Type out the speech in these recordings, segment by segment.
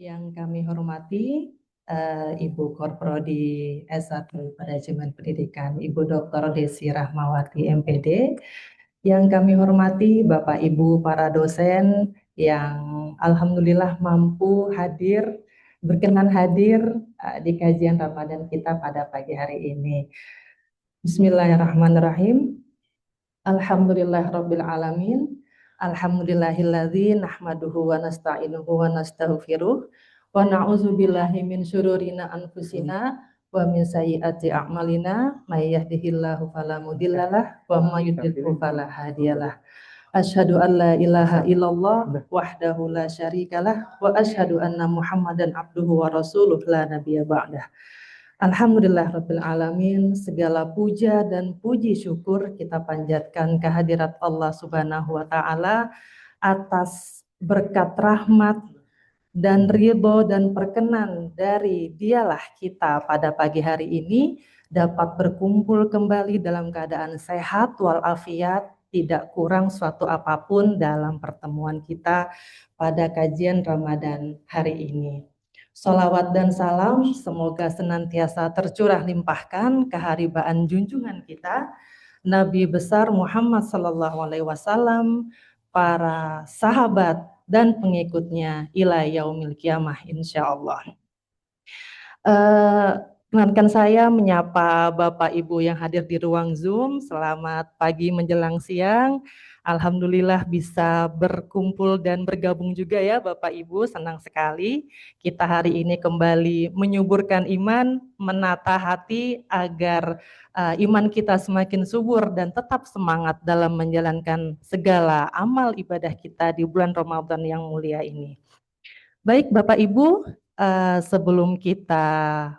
Yang kami hormati Ibu Korprodi S1 Manajemen Pendidikan, Ibu Dr. Desi Rahmawati MPD. Yang kami hormati Bapak Ibu para dosen yang alhamdulillah mampu hadir, berkenan hadir di kajian Ramadan kita pada pagi hari ini. Bismillahirrahmanirrahim. Alhamdulillahirabbil alamin. Alhamdulillahilladzi nahmaduhu wa nasta'inuhu wa nastaghfiruh wa na'udzubillahi min syururina anfusina wa min sayyiati a'malina may yahdihillahu fala mudhillalah wa may yudlil fala hadiyalah. Asyhadu an la ilaha illallah wahdahu la syarikalah wa asyhadu anna Muhammadan abduhu wa rasuluh la nabiyya ba'dah. Alhamdulillahirabbil alamin, segala puja dan puji syukur kita panjatkan kehadirat Allah Subhanahu wa taala atas berkat rahmat dan ridho dan perkenan dari Dialah kita pada pagi hari ini dapat berkumpul kembali dalam keadaan sehat walafiat, tidak kurang suatu apapun dalam pertemuan kita pada kajian Ramadan hari ini. Sholawat dan salam semoga senantiasa tercurah limpahkan keharibaan junjungan kita Nabi besar Muhammad SAW, para sahabat dan pengikutnya ila yaumil qiyamah insyaallah. Perkenankan saya menyapa Bapak Ibu yang hadir di ruang Zoom. Selamat pagi menjelang siang. Alhamdulillah bisa berkumpul dan bergabung juga ya Bapak Ibu, senang sekali kita hari ini kembali menyuburkan iman, menata hati agar iman kita semakin subur dan tetap semangat dalam menjalankan segala amal ibadah kita di bulan Ramadan yang mulia ini. Baik Bapak Ibu, sebelum kita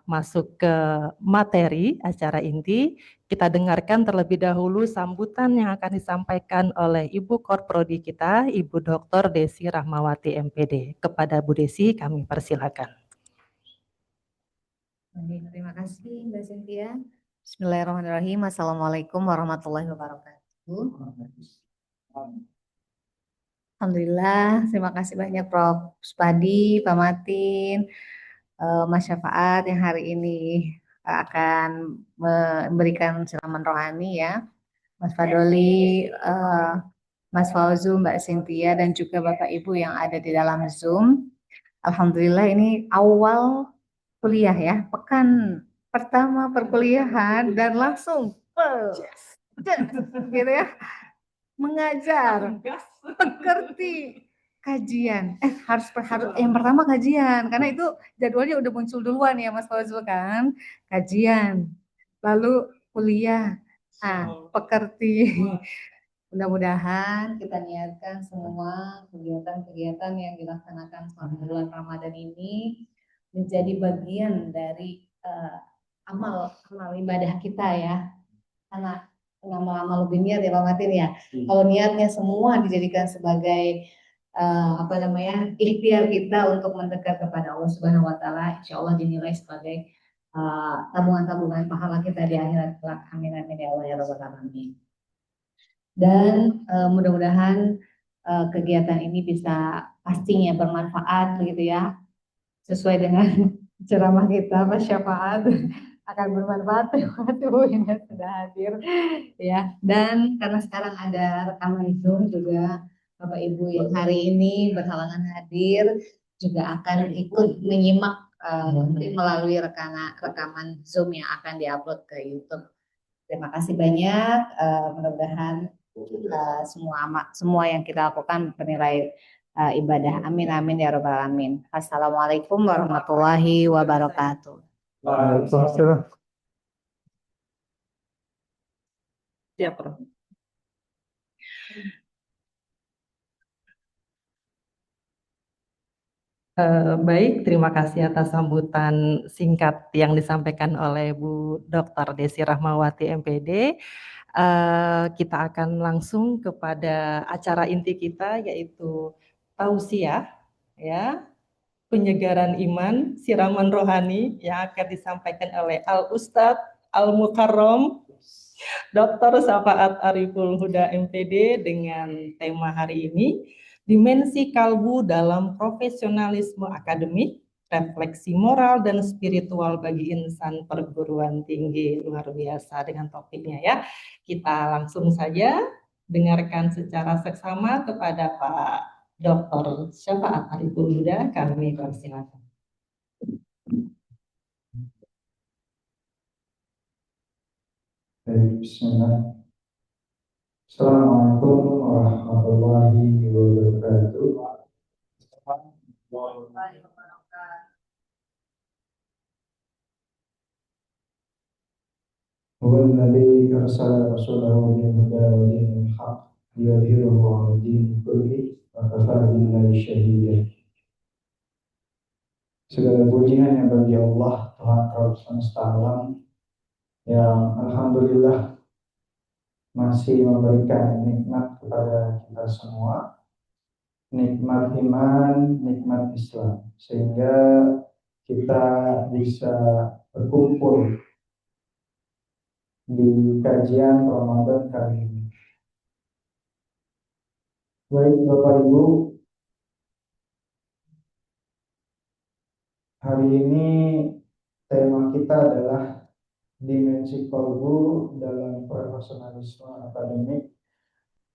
masuk ke materi acara inti, kita dengarkan terlebih dahulu sambutan yang akan disampaikan oleh Ibu Korprodi kita, Ibu Dr. Desi Rahmawati MPD. Kepada Bu Desi kami persilakan. Terima kasih Mbak Cynthia. Bismillahirrahmanirrahim. Assalamualaikum warahmatullahi wabarakatuh. Alhamdulillah, terima kasih banyak Prof. Spadi, Pak Matin, Mas Syafaat yang hari ini akan memberikan ceramah rohani ya. Mas Fadoli, Mas Fauzu, Mbak Cynthia, dan juga Bapak Ibu yang ada di dalam Zoom. Alhamdulillah ini awal kuliah ya, pekan pertama perkuliahan dan langsung gitu ya, mengajar, pekerti kajian. Harus yang pertama kajian karena itu jadwalnya udah muncul duluan ya Mas Fauzu kan, kajian, lalu kuliah, pekerti. Mudah-mudahan kita niatkan semua kegiatan-kegiatan yang dilaksanakan selama bulan Ramadan ini menjadi bagian dari amal ibadah kita ya. Karena amal lebih niat ya Pak Martin ya. Kalau niatnya semua dijadikan sebagai ikhtiar kita untuk mendekat kepada Allah Subhanahu wa taala, insyaallah dinilai sebagai tabungan-tabungan pahala kita di akhirat kelak. Amin amin ya Allah ya rabbal alamin. Dan mudah-mudahan kegiatan ini bisa pastinya bermanfaat begitu ya, sesuai dengan ceramah kita Mas Syafaat akan bermanfaat. Waduh ini sudah hadir ya. Dan karena sekarang ada rekaman Zoom juga, Bapak Ibu yang hari ini berhalangan hadir juga akan ikut menyimak melalui rekaman Zoom yang akan diupload ke YouTube. Terima kasih banyak. Mudah-mudahan semua yang kita lakukan bernilai ibadah. Amin amin ya rabbal alamin. Assalamualaikum warahmatullahi wabarakatuh. Waalaikumsalam. Siap, Prof. Baik, terima kasih atas sambutan singkat yang disampaikan oleh Bu Dr. Desi Rahmawati MPD. Kita akan langsung kepada acara inti kita yaitu tausiah ya, penyegaran iman, siraman rohani yang akan disampaikan oleh Al Ustadz Al Mukarrom Dr. Syafaat Ariful Huda MPD dengan tema hari ini dimensi kalbu dalam profesionalisme akademik, refleksi moral dan spiritual bagi insan perguruan tinggi. Luar biasa dengan topiknya ya. Kita langsung saja dengarkan secara seksama kepada Pak Dr. Syafaat Ariful Huda. Kami persilakan. Bismillah. Assalamualaikum warahmatullahi wabarakatuh. Walladzi arsala rasulahu bil huda wa dinil haqq liyudhhirahu 'ala dini kullihi wa kafaa billahi shahida. Segala puji hanya bagi Allah, Tuhan Rabb semesta alam, yang alhamdulillah masih memberikan nikmat kepada kita semua, nikmat iman, nikmat Islam, sehingga kita bisa berkumpul di kajian Ramadan kali ini. Baik Bapak Ibu, hari ini tema kita adalah dimensi kalbu dalam profesionalisme akademik,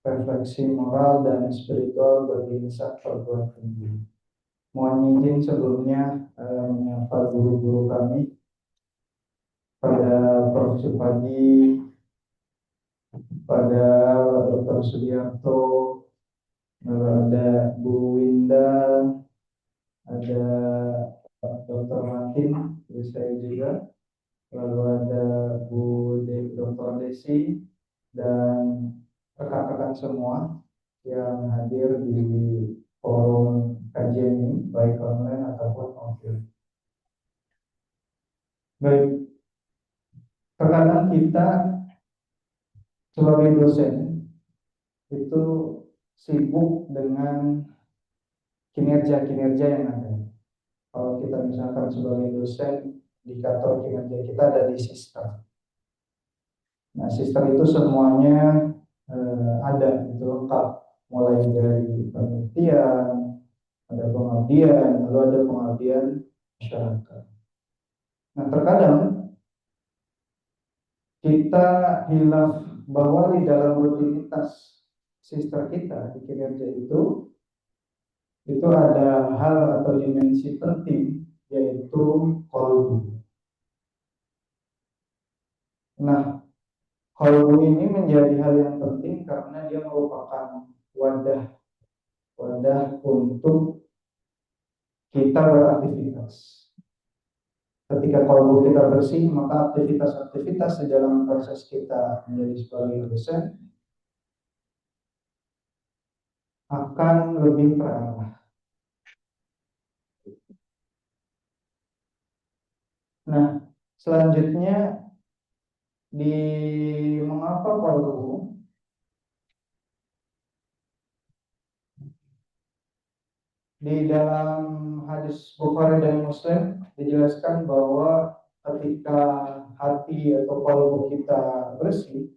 refleksi moral dan spiritual bagi insan perguruan tinggi. Mohon izin sebelumnya menyapa guru-guru kami, pada Profesor Padi, pada Dr. Sudiarto, ada Bu Winda, ada Dr. Martin, saya juga, lalu ada Bu Dr. Desi, dan rekan-rekan semua yang hadir di forum kajian ini, baik online ataupun offline. Baik, terkadang kita sebagai dosen itu sibuk dengan kinerja-kinerja yang ada. Kalau kita misalkan sebagai dosen, indikator kinerja kita ada di sistem. Nah, sistem itu semuanya ada, itu lengkap, mulai dari penelitian, ada pengabdian, lalu ada pengabdian masyarakat. Nah, terkadang kita hilaf bahwa di dalam rutinitas sistem kita di kinerja itu ada hal atau dimensi penting, yaitu qalbu. Nah, qalbu ini menjadi hal yang penting karena dia merupakan wadah untuk kita beraktivitas. Ketika qalbu kita bersih, maka aktivitas-aktivitas di dalam proses kita menjadi sebagai dosen akan lebih terarah. Nah, selanjutnya di mengapa qalbu, di dalam hadis Bukhari dan Muslim dijelaskan bahwa ketika hati atau qalbu kita bersih,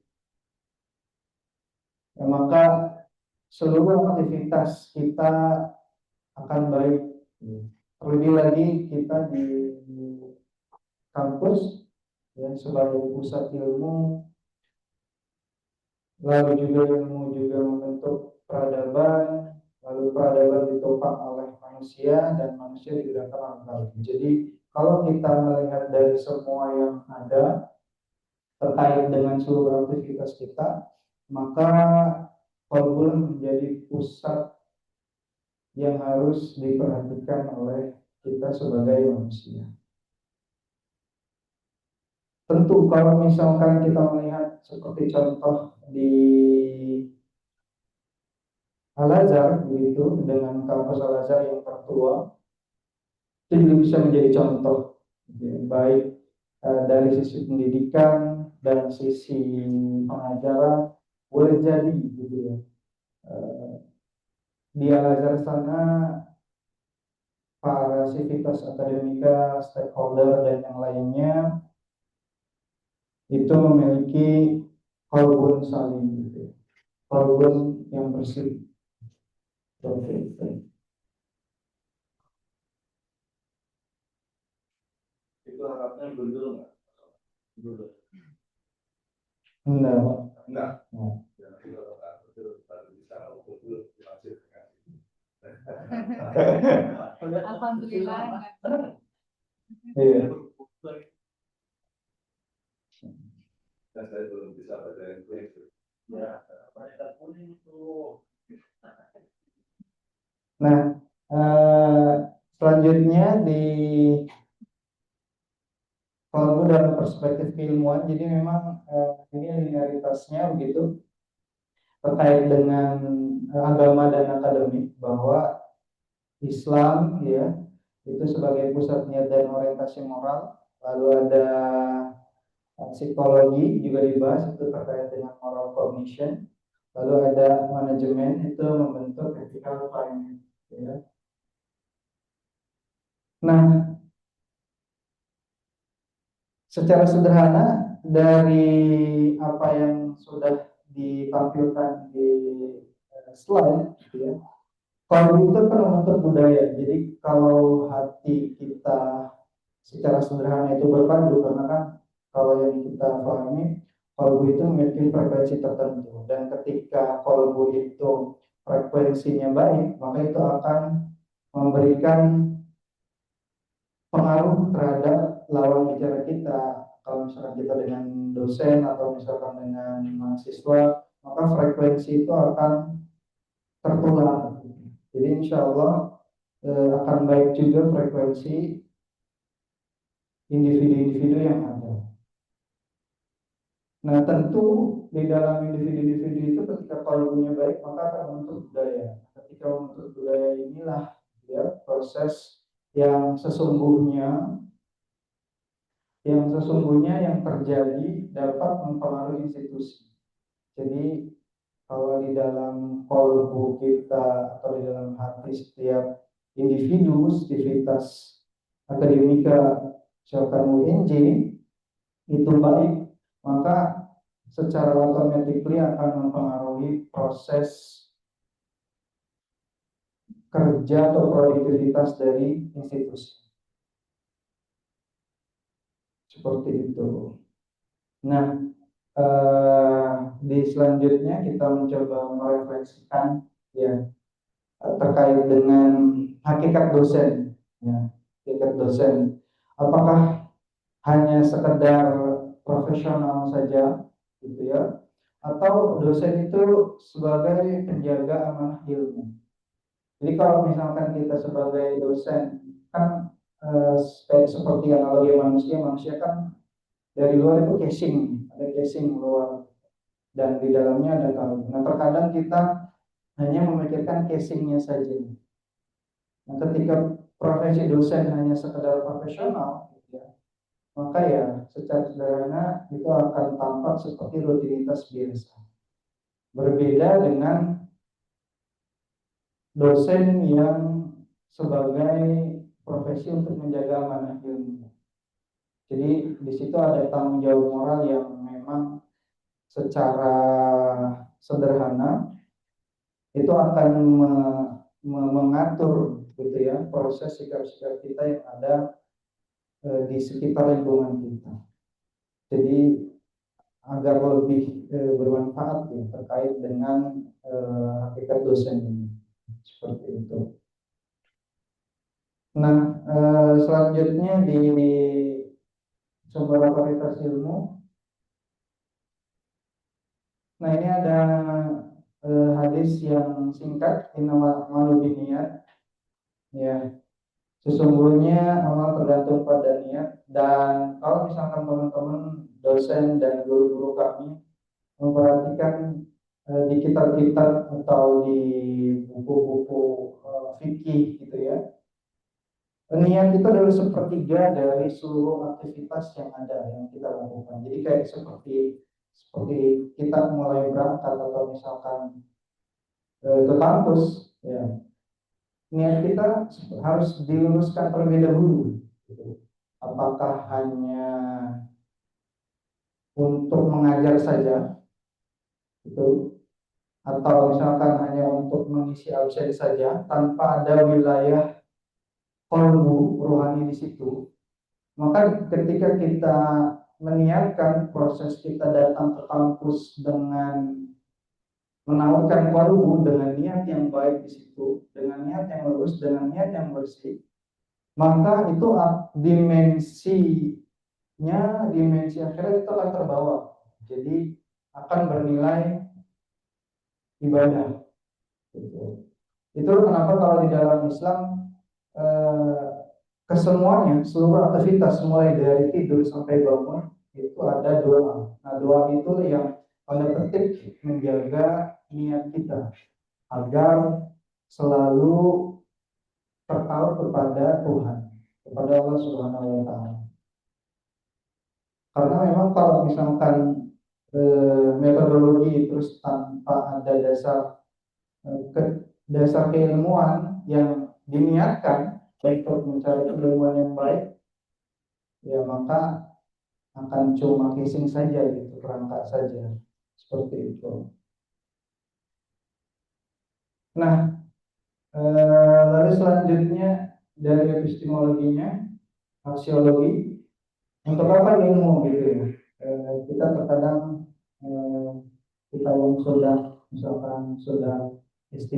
ya maka seluruh aktivitas kita akan baik. Terlebih lagi kita di kampus ya, sebagai pusat ilmu, lalu juga ilmu juga membentuk peradaban, lalu peradaban ditopang oleh manusia dan manusia digerakkan oleh kalbu. Jadi kalau kita melihat dari semua yang ada terkait dengan seluruh aktivitas kita, maka kalbu menjadi pusat yang harus diperhatikan oleh kita sebagai manusia. Tentu kalau misalkan kita melihat seperti contoh di Al-Azhar begitu, dengan kampus Al-Azhar yang tertua, itu bisa menjadi contoh baik dari sisi pendidikan dan sisi pengajaran, boleh jadi gitu ya. Di Al-Azhar sana para sivitas akademika, stakeholder dan yang lainnya itu memiliki qalbun salim, qalbun yang bersih. Itu harapnya gundul nggak? Gundul. Enggak. Enggak. Nah. Jadi kalau nggak gundul baru bisa gundul dihasilkan. Alhamdulillah. Iya. Dan saya belum bisa baca yang itu. Ya, mereka kuning tuh. Nah, selanjutnya kalau dalam perspektif keilmuan, jadi memang ini linearitasnya begitu terkait dengan agama dan akademik, bahwa Islam ya itu sebagai pusat niat dan orientasi moral, lalu ada psikologi juga dibahas itu terkait dengan moral cognition, lalu ada manajemen itu membentuk ethical finance ya. Nah, secara sederhana dari apa yang sudah ditampilkan di slide ya, kalau itu kan membentuk budaya. Jadi kalau hati kita secara sederhana itu berpadu, karena kan kalau yang kita pahami kolbu itu memiliki frekuensi tertentu, dan ketika kolbu itu frekuensinya baik, maka itu akan memberikan pengaruh terhadap lawan bicara kita. Kalau misalkan kita dengan dosen atau misalkan dengan mahasiswa, maka frekuensi itu akan tertular. Jadi insya Allah akan baik juga frekuensi individu-individu yang ada. Nah, tentu di dalam individu-individu itu ketika kolbunya baik, maka akan membentuk budaya. Ketika membentuk budaya inilah ya proses yang sesungguhnya yang terjadi dapat mempengaruhi institusi. Jadi kalau di dalam kolbu kita atau di dalam hati setiap individu, aktivitas akademika misalkan UNJ itu baik, maka secara otomatis akan mempengaruhi proses kerja atau produktivitas dari institusi. Seperti itu. Nah, di selanjutnya kita mencoba merefleksikan ya terkait dengan hakikat dosen. Ya, hakikat dosen. Apakah hanya sekedar profesional saja, gitu ya? Atau dosen itu sebagai penjaga amanah ilmu? Jadi kalau misalkan kita sebagai dosen kan seperti analogi manusia kan dari luar itu casing, ada casing luar dan di dalamnya ada kalung. Nah, terkadang kita hanya memikirkan casingnya saja. Nah, ketika profesi dosen hanya sekedar profesional, ya, maka ya secara sederhana itu akan tampak seperti rutinitas biasa. Berbeda dengan dosen yang sebagai profesi untuk menjaga amanah ilmu. Jadi di situ ada tanggung jawab moral yang memang secara sederhana itu akan mengatur gitu ya proses sikap-sikap kita yang ada di sekitar lingkungan kita. Jadi agar lebih bermanfaat ya, terkait dengan hakikat dosen ini. Seperti itu. Nah, selanjutnya di sumber otoritas ilmu. Nah, ini ada hadis yang singkat, innamal a'malu binniyat. Ya, sesungguhnya amal tergantung pada niat. Dan kalau misalkan teman-teman dosen dan guru-guru kami memperhatikan di kitab-kitab atau di buku-buku fikih gitu ya, niat itu adalah sepertiga dari seluruh aktivitas yang ada yang kita lakukan. Jadi kayak seperti kita mulai berangkat atau misalkan ke kampus, ya niat kita harus diluruskan terlebih dahulu. Gitu. Apakah hanya untuk mengajar saja, itu atau misalkan hanya untuk mengisi absen saja tanpa ada wilayah qalbu rohani di situ, maka ketika kita meniatkan proses kita datang ke kampus dengan menawarkan qalbu dengan niat yang baik di situ, dengan niat yang lurus, dengan niat yang bersih, maka itu dimensi akhirat itu akan terbawa. Jadi akan bernilai ibadah. Itu kenapa kalau di dalam Islam kesemuanya, seluruh aktivitas mulai dari tidur sampai bangun itu ada doa. Nah, doa itu yang tanda petik menjaga niat kita agar selalu terpaut kepada Tuhan, kepada Allah Subhanahu wa taala. Karena memang kalau misalkan metodologi terus tanpa ada dasar keilmuan yang diniatkan baik untuk mencari keilmuan yang baik, ya maka akan cuma casing saja gitu, perangkat saja seperti itu. Nah, lalu selanjutnya dari epistemologinya, aksiologi, untuk apa ilmu gitu ya? Kita terkadang kita yang sudah misalkan sudah S3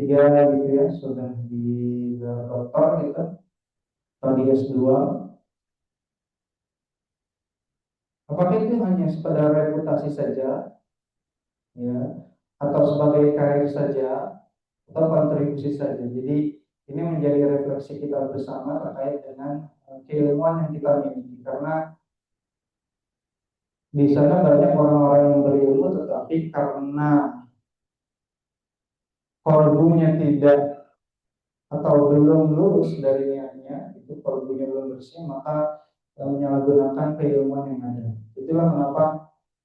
gitu ya, sudah di doktor gitu, atau di S2, apakah itu hanya sekedar reputasi saja, ya, atau sebagai karir saja, atau kontribusi saja? Jadi ini menjadi refleksi kita bersama terkait dengan keilmuan yang kita miliki, karena di sana banyak orang-orang yang berilmu tetapi karena kolbunya tidak atau belum lurus dari niatnya, itu kolbunya belum bersih, maka menyalahgunakan keilmuan yang ada. Itulah kenapa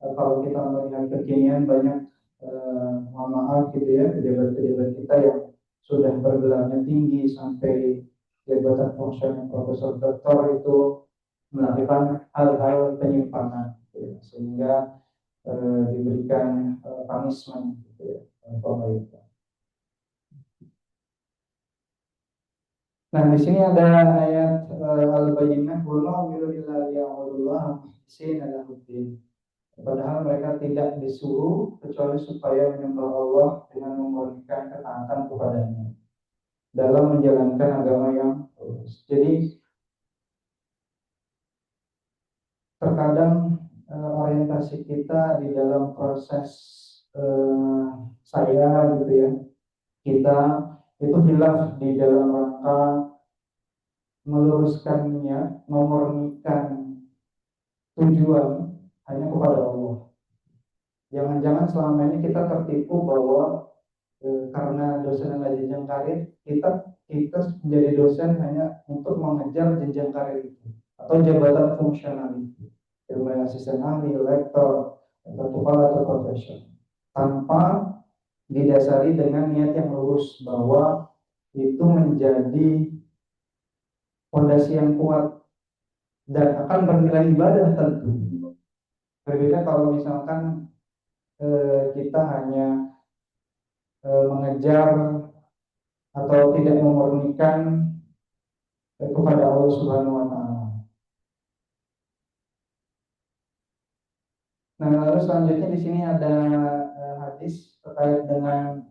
kalau kita melihat kekinian banyak mohon maaf gitu ya, pejabat-pejabat kita yang sudah bergelarnya tinggi sampai jabatan fungsional profesor doktor itu melakukan hal-hal penyimpangan gitu ya, sehingga diberikan punishment gitu ya, pemerintah. Nah, di sini ada ayat Al-Bayyinah, wa ma umiru illa liya'budullaha mukhlisina lahuddin. Padahal mereka tidak disuruh kecuali supaya menyembah Allah dengan memurnikan ketaatan kepadanya dalam menjalankan agama yang lurus. Jadi terkadang orientasi kita di dalam proses saya gitu ya, kita itu hilaf di dalam rangka meluruskan niat, memurnikan tujuan hanya kepada Allah. Jangan-jangan selama ini kita tertipu bahwa karena dosen adalah jenjang karir, kita menjadi dosen hanya untuk mengejar jenjang karir itu atau jabatan fungsional itu, ilmu asisten ahli, lektor, atau kepala atau profesor, tanpa didasari dengan niat yang lurus bahwa itu menjadi fondasi yang kuat dan akan bernilai ibadah tentu. Berbeda kalau misalkan kita hanya mengejar atau tidak memurnikan kepada Allah Subhanahu wa taala. Nah, lalu selanjutnya di sini ada hadis terkait dengan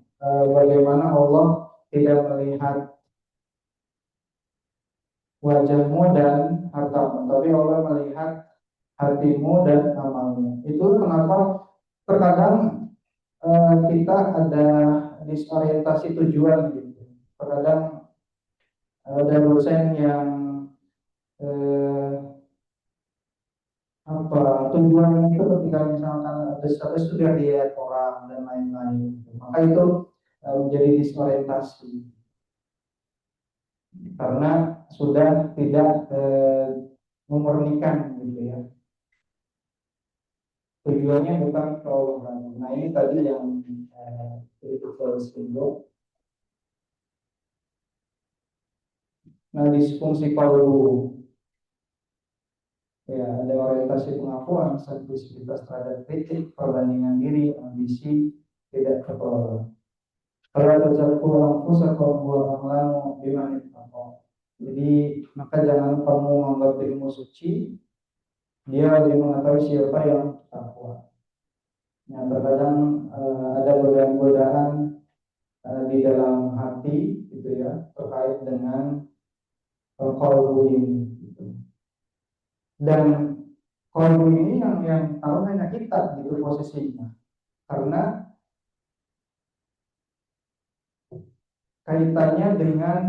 bagaimana Allah tidak melihat wajahmu dan hartamu, tapi Allah melihat hatimu dan amalmu. Itu kenapa terkadang kita ada disorientasi tujuan gitu. Terkadang ada dosen yang tujuannya itu ketika misalkan ada status sudah dilihat orang dan lain-lain, maka itu menjadi disorientasi karena sudah tidak memurnikan gitu ya, tujuannya bukan ke Allah. Nah, ini tadi yang itu singgung. Nah, disfungsi kalbu, ya, ada orientasi pengakuan, sensitivitas terhadap kritik, perbandingan diri, ambisi, tidak terkelola. Kalau tazakku anfusakum wa a'lamu biman ittaqo. Jadi maka jangan kamu menganggap dirimu suci, dia lebih mengetahui siapa yang takwa. Yang terkadang ada godaan-godaan di dalam hati gitu ya terkait dengan qalbu ini. Gitu. Dan qalbu ini yang tahu hanya kita gitu posisinya, karena kaitannya dengan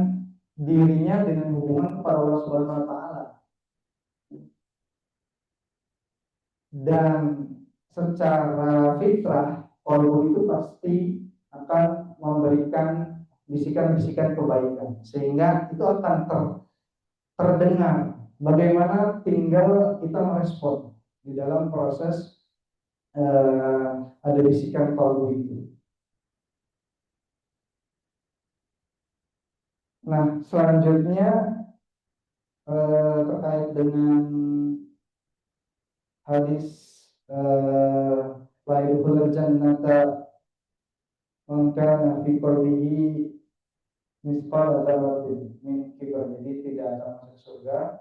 dirinya dengan hubungan kepada Allah Subhanahu wa taala. Dan secara fitrah qalbu itu pasti akan memberikan bisikan-bisikan kebaikan, sehingga itu akan terdengar. Bagaimana tinggal kita merespon di dalam proses ada bisikan qalbu itu. Nah, selanjutnya terkait dengan hadis la yadkhulul jannata man kana fi qalbihi misqal dzarratin min kibar. Jadi tidak akan masuk surga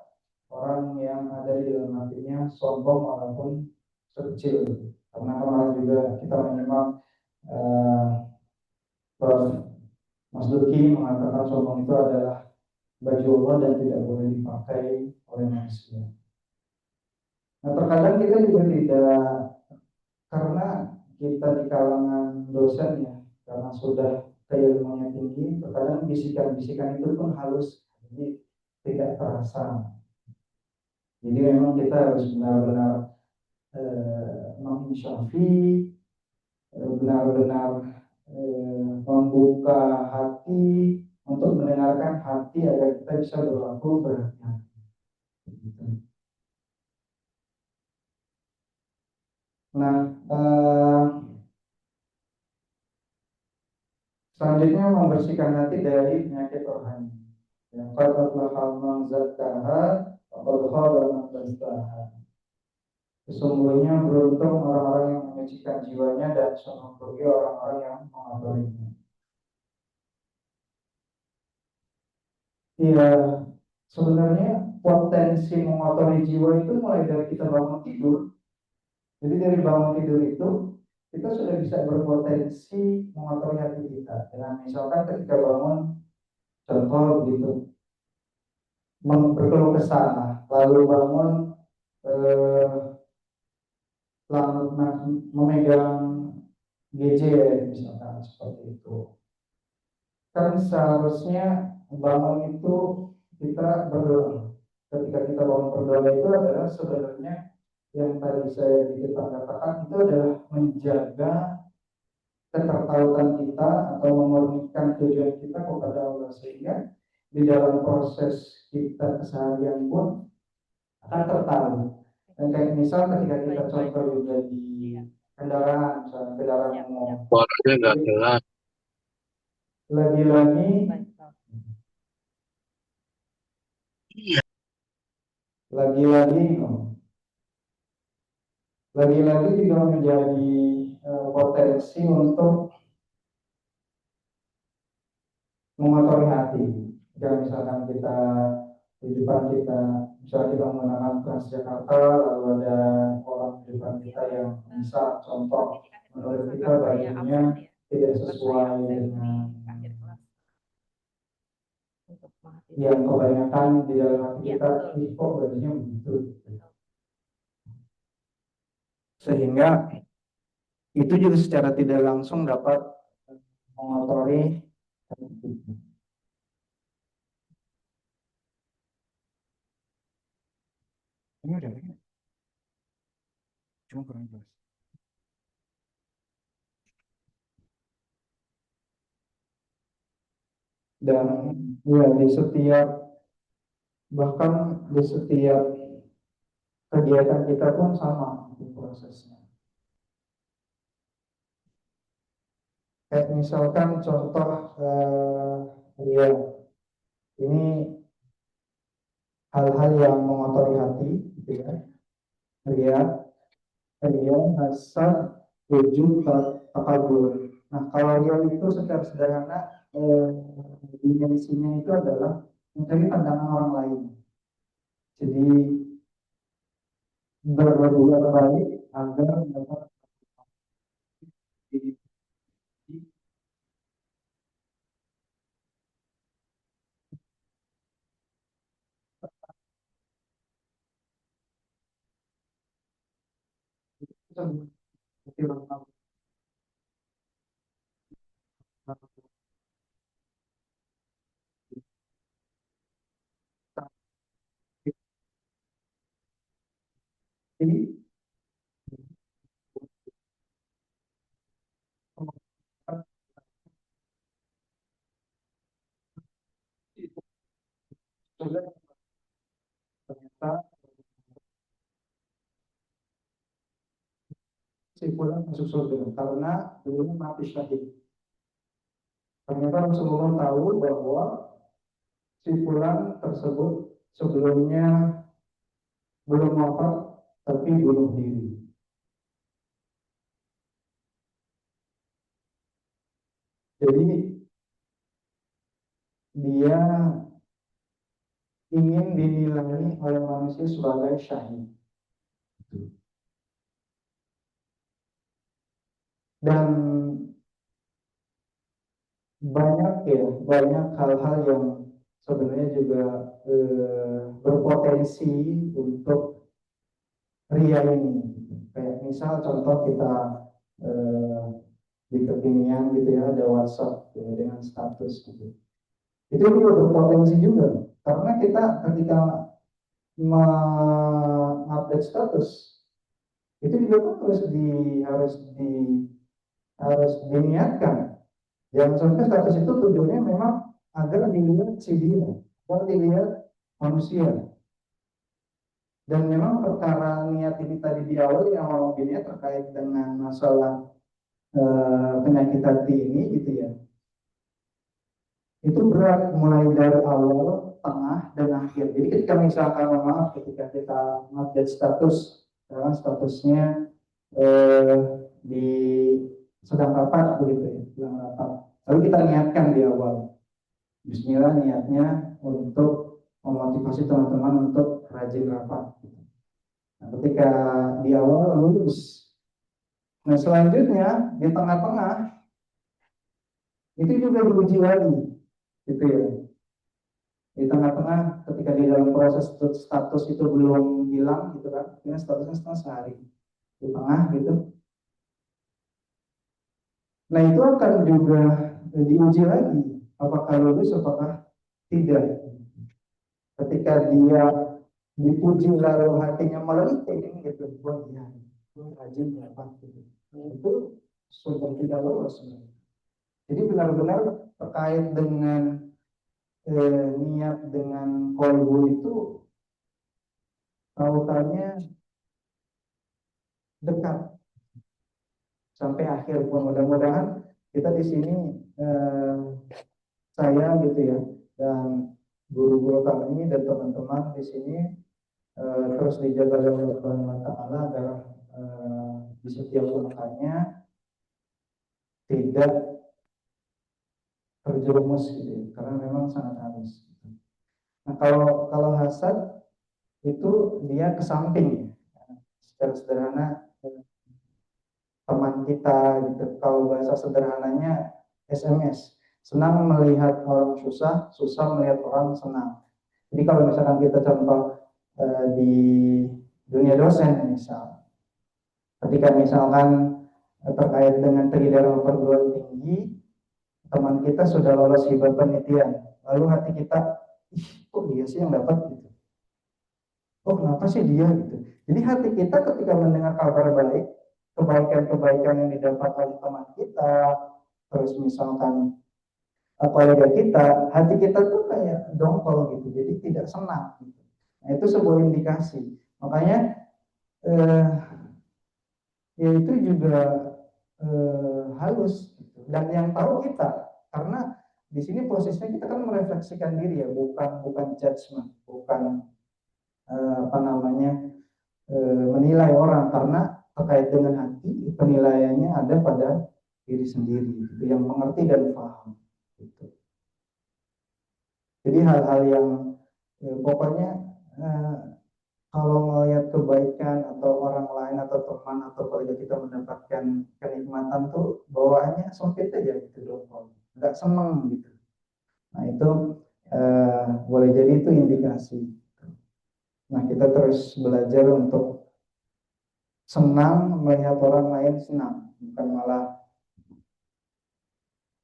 orang yang ada di dalam hatinya sombong walaupun kecil. Karena kemarin juga kita menyimak Prof. Mas Duki mengatakan sombong itu adalah baju Allah dan tidak boleh dipakai oleh manusia. Nah, terkadang kita juga tidak, karena kita di kalangan dosen ya, karena sudah keilmuannya tinggi, terkadang bisikan-bisikan itu pun halus, jadi tidak terasa. Jadi memang kita harus benar-benar menginsyafi, benar-benar membuka hati untuk mendengarkan hati agar kita bisa berlaku berhati-hati. Nah, selanjutnya membersihkan hati dari penyakit rohani. Yang qad man zakkaha wa qad khaba man dassaha. Sesungguhnya beruntung orang-orang yang menyucikan jiwanya dan sombong rugi orang-orang yang mengotorinya. Iya, sebenarnya potensi mengotori jiwa itu mulai dari kita bangun tidur. Jadi dari bangun tidur itu kita sudah bisa berpotensi mengotori hati kita. Dengan misalkan ketika bangun, contoh gitu, berkeluh kesah, lalu bangun memegang gadget misalkan seperti itu. Kan seharusnya bangun itu kita berdoa. Ketika kita bangun berdoa itu adalah sebenarnya yang tadi saya katakan itu adalah menjaga ketertautan kita atau memurnikan tujuan kita kepada Allah, sehingga di dalam proses kita keseharian pun akan tertahu. Dan kayak misal ketika kita contoh juga di kendaraan, misalnya kendaraan umum, suaranya nggak jelas. lagi-lagi juga menjadi potensi untuk mengotori hati. Jika misalkan kita di depan kita, misalnya kita menggunakan Transjakarta, lalu ada orang di depan kita yang bisa contoh menurut kita bajunya tidak sesuai dengan yang kebanyakan di dalam hati kita, kok bajunya begitu. Sehingga itu juga secara tidak langsung dapat mengotori hati kita. Ini udah begini, cuma kurang jelas. Dan ya di setiap, bahkan di setiap kegiatan kita pun sama prosesnya. Kayak misalkan contoh ya ini hal-hal yang mengotori hati, gitu ya. Ria, hasad, wujud, takabur. Nah, kalau real itu secara sederhana dimensinya itu adalah mencari pandangan orang lain. Jadi berbuat baik agar dapat di seperti orang ini sudah ternyata si fulan masuk surga karena dulunya mati syahid. Ternyata Rasulullah tahu bahwa si fulan tersebut sebelumnya belum wafat tapi bunuh diri. Jadi dia ingin dinilai oleh manusia sebagai syahid. Dan banyak hal-hal yang sebenarnya juga berpotensi untuk ria ini. Kayak misal contoh kita di kekinian gitu ya, ada WhatsApp ya, dengan status gitu. Itu juga berpotensi juga karena kita ketika mengupdate status itu juga harus diniatkan. Jangan sampai status itu tujuannya memang agar dilihat si dia, agar dilihat manusia. Dan memang perkara niat ini tadi di awal yang mau dilihat terkait dengan masalah penyakit hati ini gitu ya. Itu berat mulai dari awal, tengah, dan akhir. Jadi ketika misalkan ketika kita update status, ya, statusnya di sedang rapat begitu ya, sedang rapat. Lalu kita niatkan di awal, Bismillah niatnya untuk memotivasi teman-teman untuk rajin rapat. Nah, ketika di awal lulus, nah selanjutnya di tengah-tengah itu juga diuji lagi, gitu ya. Di tengah-tengah ketika di dalam proses status itu belum hilang, gitu kan, ini statusnya setelah sehari di tengah gitu. Nah itu akan juga diuji lagi, apakah lulus, apakah tidak. Ketika dia dipuji lalu hatinya melenting gitu, wah iya, rajin rapat gitu. Itu sudah tidak lolos. Jadi benar-benar terkait dengan niat dengan kolbu itu tautannya dekat sampai akhir pun. Mudah-mudahan kita di sini saya gitu ya dan guru-guru kami dan teman-teman di sini terus dijaga oleh Allah Subhanahu wa taala agar di setiap langkahnya tidak terjerumus gitu ya, karena memang sangat halus. Nah kalau hasad itu dia ke samping, secara sederhana teman kita gitu. Kalau bahasa sederhananya SMS, senang melihat orang susah, susah melihat orang senang. Jadi kalau misalkan kita contoh di dunia dosen misal, ketika misalkan terkait dengan peredaran perguruan tinggi, teman kita sudah lolos hibah penelitian, lalu hati kita, kok dia sih yang dapat gitu, oh kenapa sih dia gitu. Jadi hati kita ketika mendengar kabar baik, kebaikan-kebaikan yang didapat oleh teman kita, terus misalkan kolega kita, hati kita tuh kayak dongkol gitu, jadi tidak senang gitu. Nah itu sebuah indikasi, makanya ya itu juga halus gitu. Dan yang tahu kita, karena di sini posisinya kita kan merefleksikan diri ya, bukan judgement, bukan menilai orang, karena terkait dengan hati penilaiannya ada pada diri sendiri, gitu, yang mengerti dan paham. Gitu. Jadi hal-hal yang pokoknya kalau melihat kebaikan atau orang lain atau teman atau keluarga kita mendapatkan kenikmatan tuh bawaannya sempit aja gitu dong, nggak seneng gitu. Nah itu boleh jadi itu indikasi. Nah kita terus belajar untuk senang melihat orang lain senang, bukan malah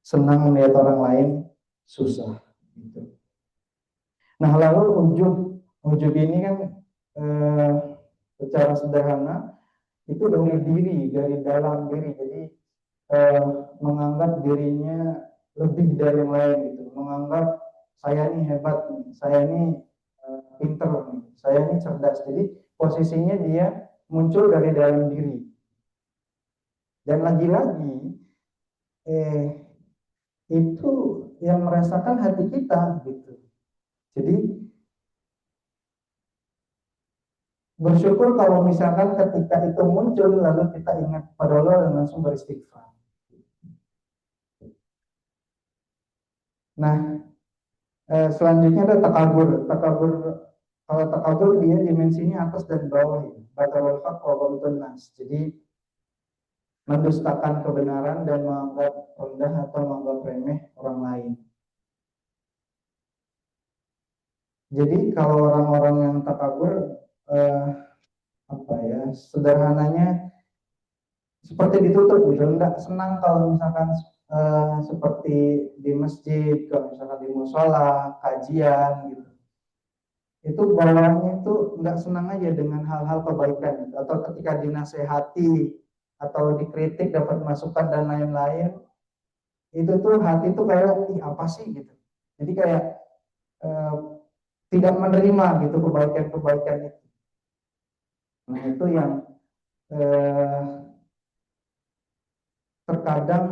senang melihat orang lain susah. Gitu. Nah lalu ujub ini kan secara sederhana itu dari dalam diri. Jadi menganggap dirinya lebih dari yang lain gitu, menganggap saya ini hebat, saya ini pinter, saya ini cerdas. Jadi posisinya dia muncul dari dalam diri. Dan lagi-lagi itu yang merasakan hati kita gitu. Jadi bersyukur kalau misalkan ketika itu muncul lalu kita ingat pada Allah dan langsung beristighfar. Nah, selanjutnya ada takabur. Kalau takabur dia dimensinya atas dan bawah ya. Batalul haq wa ghamtun nas. Jadi mendustakan kebenaran dan menganggap rendah atau menganggap remeh orang lain. Jadi kalau orang-orang yang takabur sederhananya seperti ditutup gitu, enggak senang kalau misalkan seperti di masjid, kalau misalkan di musola, kajian gitu. Itu bawaannya itu enggak senang aja dengan hal-hal kebaikan gitu. Atau ketika dinasehati atau dikritik dapat masukan dan lain-lain, itu tuh hati tuh kayak apa sih gitu. Jadi kayak tidak menerima gitu kebaikan-kebaikan itu. Nah itu yang terkadang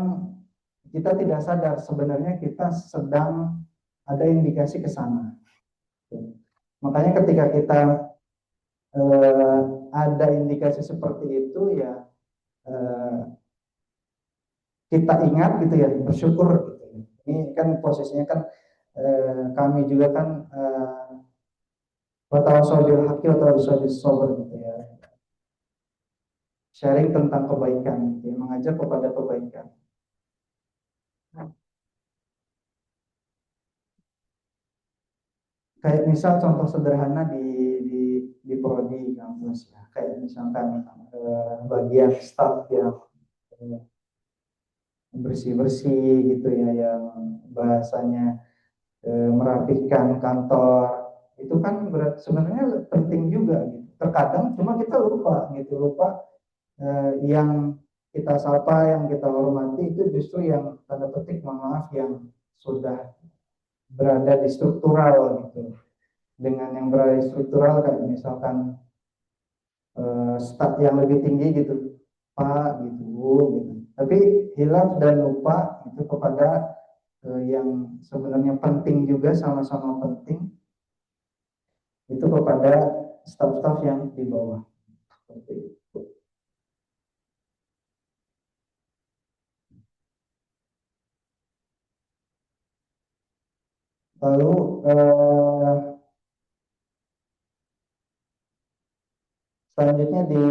kita tidak sadar sebenarnya kita sedang ada indikasi ke sana. Makanya ketika kita ada indikasi seperti itu ya kita ingat gitu ya, bersyukur gitu. Ini kan posisinya kan kami juga kan watawasau bil haqqi wa tawasau bis sabr gitu ya. Sharing tentang kebaikan, ya, mengajak kepada kebaikan. Kayak misal contoh sederhana di prodi kampus ya, kayak misalkan bagian staff yang bersih-bersih gitu ya, yang bahasanya merapikan kantor, itu kan sebenarnya penting juga gitu. Terkadang cuma kita lupa yang kita sapa, yang kita hormati itu justru yang tanda petik maaf yang sudah berada di struktural gitu. Dengan yang berada di struktural kayak misalkan staf yang lebih tinggi gitu, Pak gitu, gitu. Tapi hilaf dan lupa itu kepada yang sebenarnya penting juga, sama-sama penting, itu kepada staf-staf yang di bawah. Seperti itu. Lalu selanjutnya di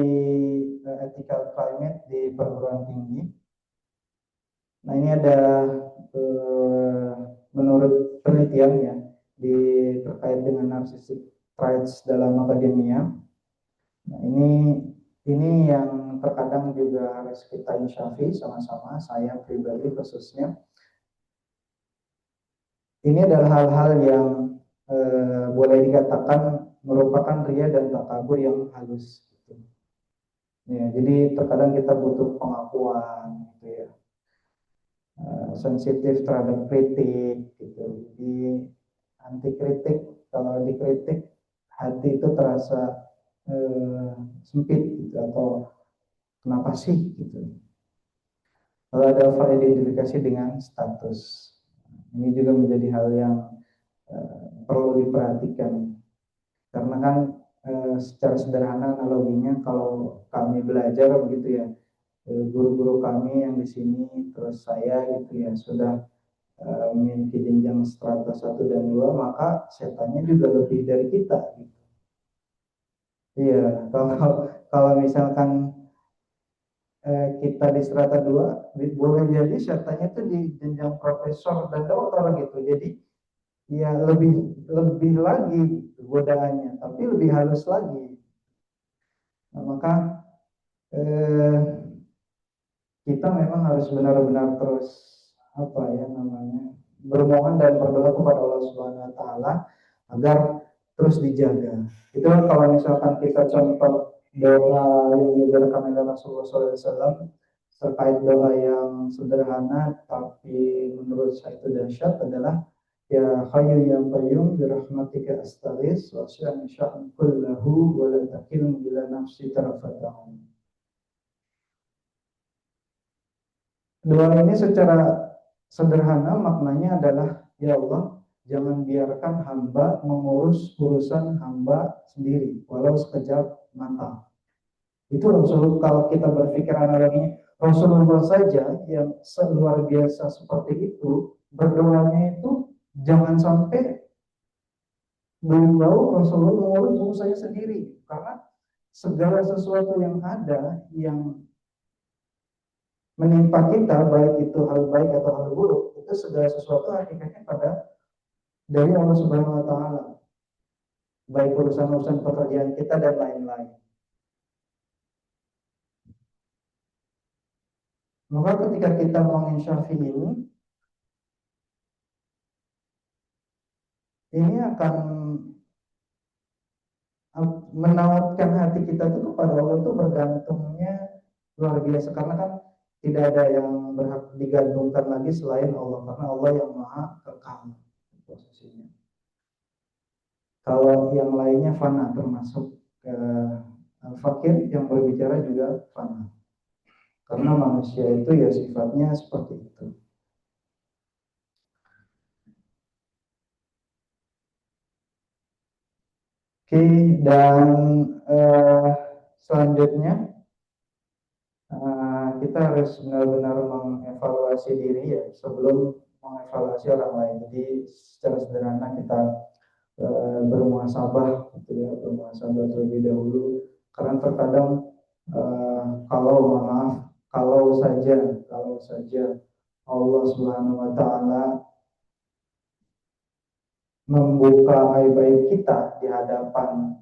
ethical climate di perguruan tinggi. Nah ini ada menurut penelitian ya terkait dengan narcissistic traits dalam akademia. Nah ini yang terkadang juga harus kita insyafi sama-sama, saya pribadi khususnya. Ini adalah hal-hal yang boleh dikatakan merupakan ria dan takabur yang halus. Gitu. Ya, jadi terkadang kita butuh pengakuan, gitu ya, sensitif terhadap kritik, gitu. Jadi anti kritik, kalau dikritik hati itu terasa sempit, gitu, atau kenapa sih, gitu. Lalu ada identifikasi dengan status. Ini juga menjadi hal yang perlu diperhatikan, karena kan secara sederhana analoginya kalau kami belajar begitu ya, guru-guru kami yang di sini, terus saya gitu ya, sudah memiliki jenjang strata 1 dan 2, maka setannya juga lebih dari kita gitu. Iya, kalau misalkan kita di strata 2, boleh jadi setannya itu di jenjang profesor dan dokter gitu. Jadi ya lebih lagi godaannya, tapi lebih halus lagi. Nah, maka kita memang harus benar-benar terus bermohon dan berdoa kepada Allah Subhanahu Wa Taala agar terus dijaga. Itu kalau misalkan kita contoh doa yang diajarkan oleh Rasulullah SAW terkait doa yang sederhana tapi menurut saya itu dahsyat adalah ya Hayyu ya Qayyum bi rahmatika astaghits wa asyhadu an kullahu wa la takilni ila nafsi tarfatah. Doa ini secara sederhana maknanya adalah ya Allah, jangan biarkan hamba mengurus urusan hamba sendiri walau sekejap mata. Itu Rasulullah, kalau kita berpikir analoginya, Rasulullah saja yang luar biasa seperti itu, berdoanya itu jangan sampai beliau Rasulullah mengurus urusannya sendiri, karena segala sesuatu yang ada yang menimpa kita, baik itu hal baik atau hal buruk, itu segala sesuatu hakikatnya pada dari Allah Subhanahu Wa Taala, baik urusan-urusan pekerjaan kita dan lain-lain. Maka ketika kita menginsyafi ini akan menautkan hati kita itu kepada Allah, itu bergantungnya luar biasa, karena kan tidak ada yang berhak digantungkan lagi selain Allah, karena Allah yang maha kekal posisinya. Kalau yang lainnya fana, termasuk fakir yang berbicara juga fana, karena manusia itu ya sifatnya seperti itu. Oke, dan selanjutnya kita harus benar-benar mengevaluasi diri ya sebelum mengevaluasi orang lain. Jadi secara sederhana kita bermuhasabah gitu ya, bermuhasabah terlebih dahulu, karena terkadang kalau saja Allah Subhanahu Wa Taala membuka aib-aib kita di hadapan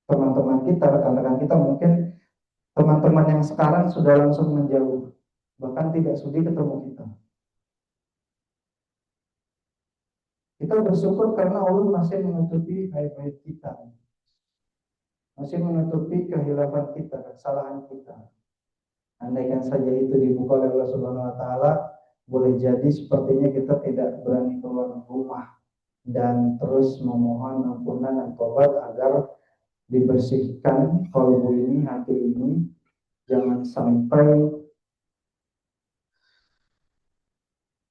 teman-teman kita, rekan-rekan kita, mungkin teman-teman yang sekarang sudah langsung menjauh, bahkan tidak sudi ketemu kita. Kita bersyukur karena Allah masih menutupi aib-aib kita, masih menutupi kehilafan kita, kesalahan kita. Andaikan saja itu dibuka oleh Allah Subhanahu Wa Taala, boleh jadi sepertinya kita tidak berani keluar rumah dan terus memohon ampunan dan tobat agar dibersihkan kalbu ini, hati ini, jangan sampai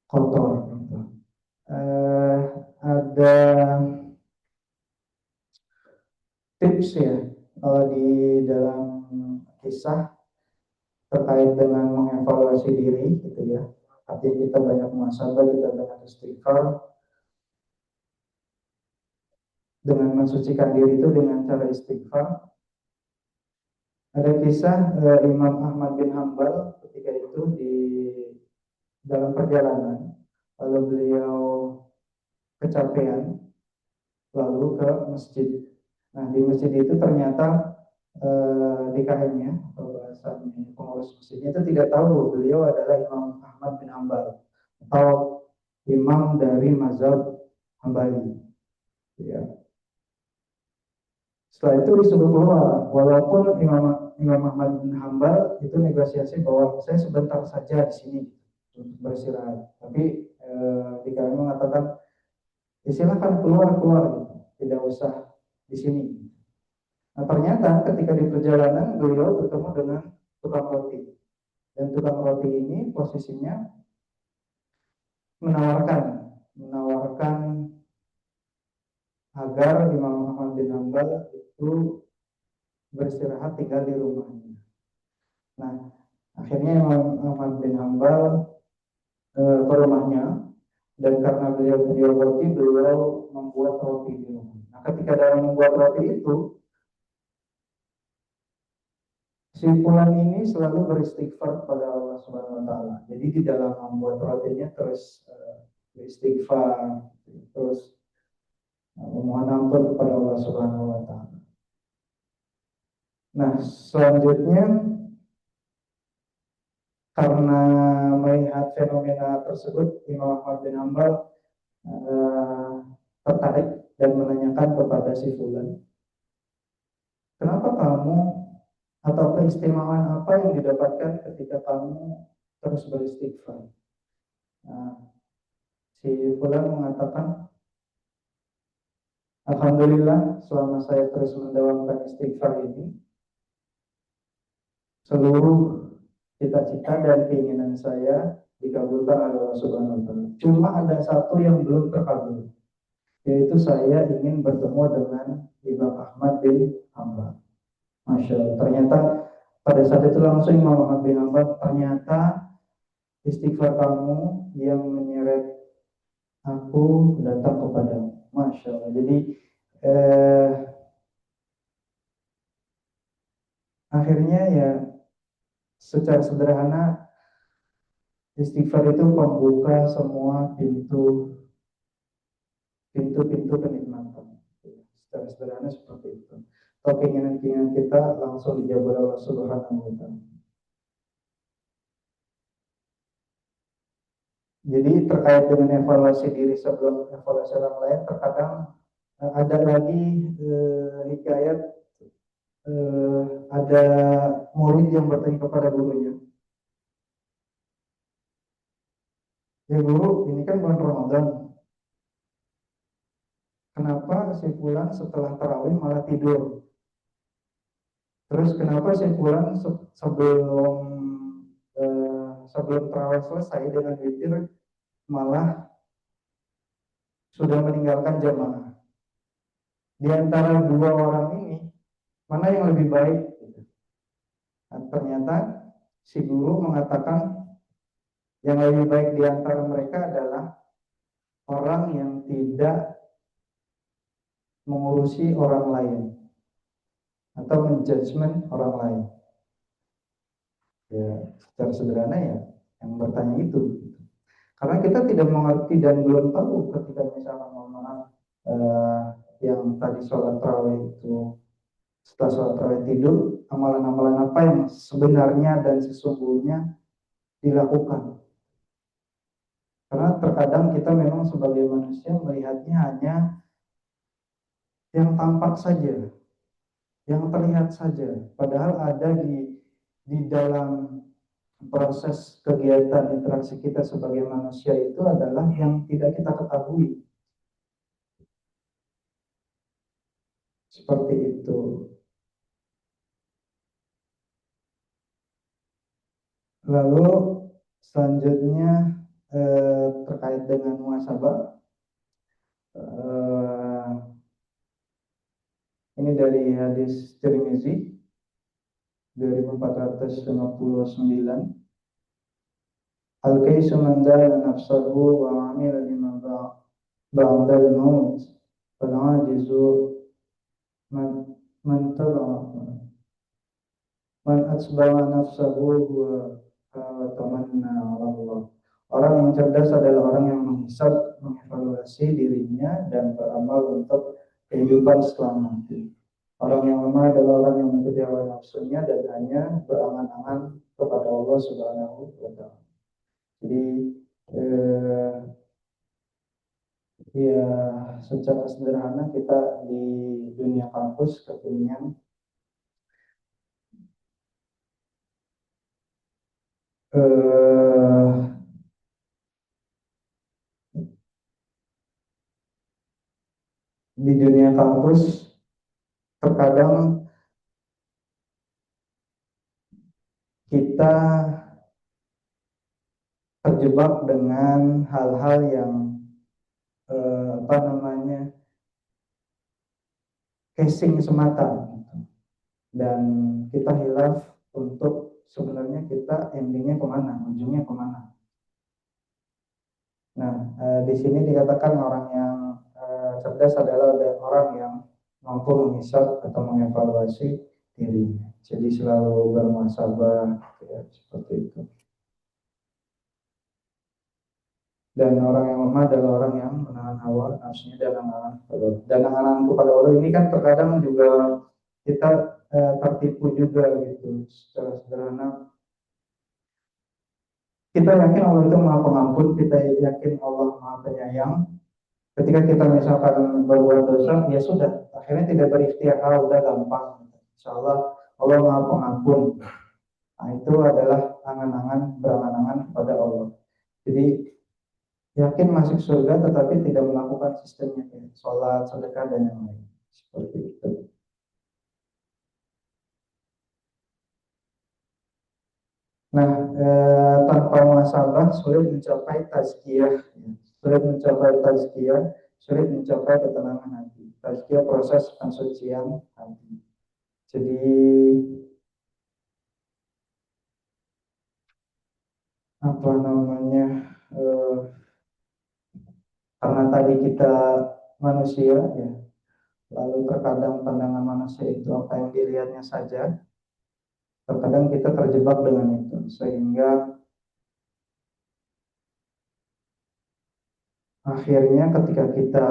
kotor. Ada tips ya kalau di dalam kisah terkait dengan mengevaluasi diri gitu ya. Artinya kita banyak muhasabah, kita banyak istighfar, dengan mensucikan diri itu dengan cara istighfar. Ada kisah Imam Ahmad bin Hanbal ketika itu di dalam perjalanan, lalu beliau kecapean, lalu ke masjid. Nah di masjid itu ternyata DKM-nya atau bahasanya pengurus masjidnya itu tidak tahu beliau adalah Imam Ahmad bin Hanbal atau imam dari mazhab Hambali. Ya. Setelah itu disuruh keluar, walaupun Imam Ahmad bin Hanbal itu negosiasi bahwa saya sebentar saja di sini untuk beristirahat, tapi DKM mengatakan silakan keluar gitu, tidak usah di sini. Nah ternyata ketika di perjalanan beliau bertemu dengan tukang roti, dan tukang roti ini posisinya menawarkan agar Imam Ahmad bin Hanbal itu beristirahat tinggal di rumahnya. Nah, akhirnya Imam Ahmad bin Hambal ke rumahnya, dan karena beliau roti, beliau membuat roti di rumah. Nah, ketika dalam membuat roti itu, si fulan ini selalu beristighfar kepada Allah Subhanahu wa taala. Jadi di dalam membuat rotinya terus beristighfar, terus memohon ampun kepada Allah Subhanahu wa taala. Nah, selanjutnya karena melihat fenomena tersebut, Imam Ahmad bin Hambal tertarik dan menanyakan kepada si fulan, kenapa kamu, atau keistimewaan apa yang didapatkan ketika kamu terus beristighfar? Nah, si fulan mengatakan, alhamdulillah selama saya terus mendawamkan istighfar ini, seluruh cita-cita dan keinginan saya dikabulkan oleh Allah Subhanahu wa taala. Cuma ada satu yang belum terkabul, yaitu saya ingin bertemu dengan Imam Ahmad bin Hambal. Masya Allah, ternyata pada saat itu langsung Imam Ahmad bin Hambal, ternyata istighfar kamu yang menyeret aku datang kepadamu. Masya Allah. Jadi akhirnya ya secara sederhana, istighfar itu membuka semua pintu-pintu kenikmatan. Secara sederhana seperti itu. Atau keinginan-keinginan kita langsung dijawab oleh Allah Subhanahu wa taala. Jadi terkait dengan evaluasi diri sebelum evaluasi orang lain, terkadang ada lagi hikayat, ada murid yang bertanya kepada gurunya, ya guru, ini kan bulan Ramadan, kenapa si fulan setelah tarawih malah tidur? Terus kenapa si fulan sebelum tarawih selesai dengan witir malah sudah meninggalkan jamaah? Di antara dua orang ini, mana yang lebih baik? Dan ternyata si guru mengatakan yang lebih baik di antara mereka adalah orang yang tidak mengurusi orang lain atau menjudgment orang lain. Ya, secara sederhana ya, yang bertanya itu. Karena kita tidak mengerti dan belum tahu ketika misalnya yang tadi sholat tarawih itu, setelah sholat tarawih tidur, amalan-amalan apa yang sebenarnya dan sesungguhnya dilakukan. Karena terkadang kita memang sebagai manusia melihatnya hanya yang tampak saja, yang terlihat saja. Padahal ada di dalam proses kegiatan interaksi kita sebagai manusia itu adalah yang tidak kita ketahui. Seperti itu. Lalu selanjutnya terkait dengan muhasabah, ini dari hadis Tirmizi 2459. Al-kaisu man dana nafsahu wa amila lima ba'dal maut fal-ajizu man atsba'a nafsahu wa tamanna 'ala Allah. Orang yang cerdas adalah orang yang menghisab, mengevaluasi dirinya dan beramal untuk kehidupan setelah mati. Orang yang lemah adalah orang yang mengikuti hawa nafsunya dan hanya berangan-angan kepada Allah Subhanahu wa taala. Jadi ya secara sederhana kita di dunia kampus kekinian di dunia kampus terkadang kita terjebak dengan hal-hal yang casing semata, dan kita hilaf untuk sebenarnya kita endingnya kemana, ujungnya kemana. Nah, di sini dikatakan orang yang cerdas adalah orang yang mampu menghisap atau mengevaluasi dirinya. Jadi selalu bermuhasabah, ya, seperti itu. Dan orang yang lemah adalah orang yang menahan hawa nafsunya dan angan kepada Allah. Ini kan terkadang juga kita tertipu juga gitu. Secara sederhana, kita yakin Allah itu Maha Pengampun, kita yakin Allah Maha Penyayang. Ketika kita misalkan berbuat dosa, ya sudah, akhirnya tidak berikhtiar, udah gampang. Insya Allah Maha Pengampun. Nah, itu adalah berangan-angan kepada Allah. Jadi yakin masuk surga tetapi tidak melakukan sistemnya, sholat, sedekah dan yang lain. Seperti itu. Nah, tanpa muhasabah sulit mencapai tazkiyah, sulit mencapai ketenangan hati. Tazkiyah proses pensucian hati. Jadi apa namanya? Karena tadi kita manusia, ya, lalu terkadang pandangan manusia itu apa yang dilihatnya saja. Terkadang kita terjebak dengan itu, sehingga akhirnya ketika kita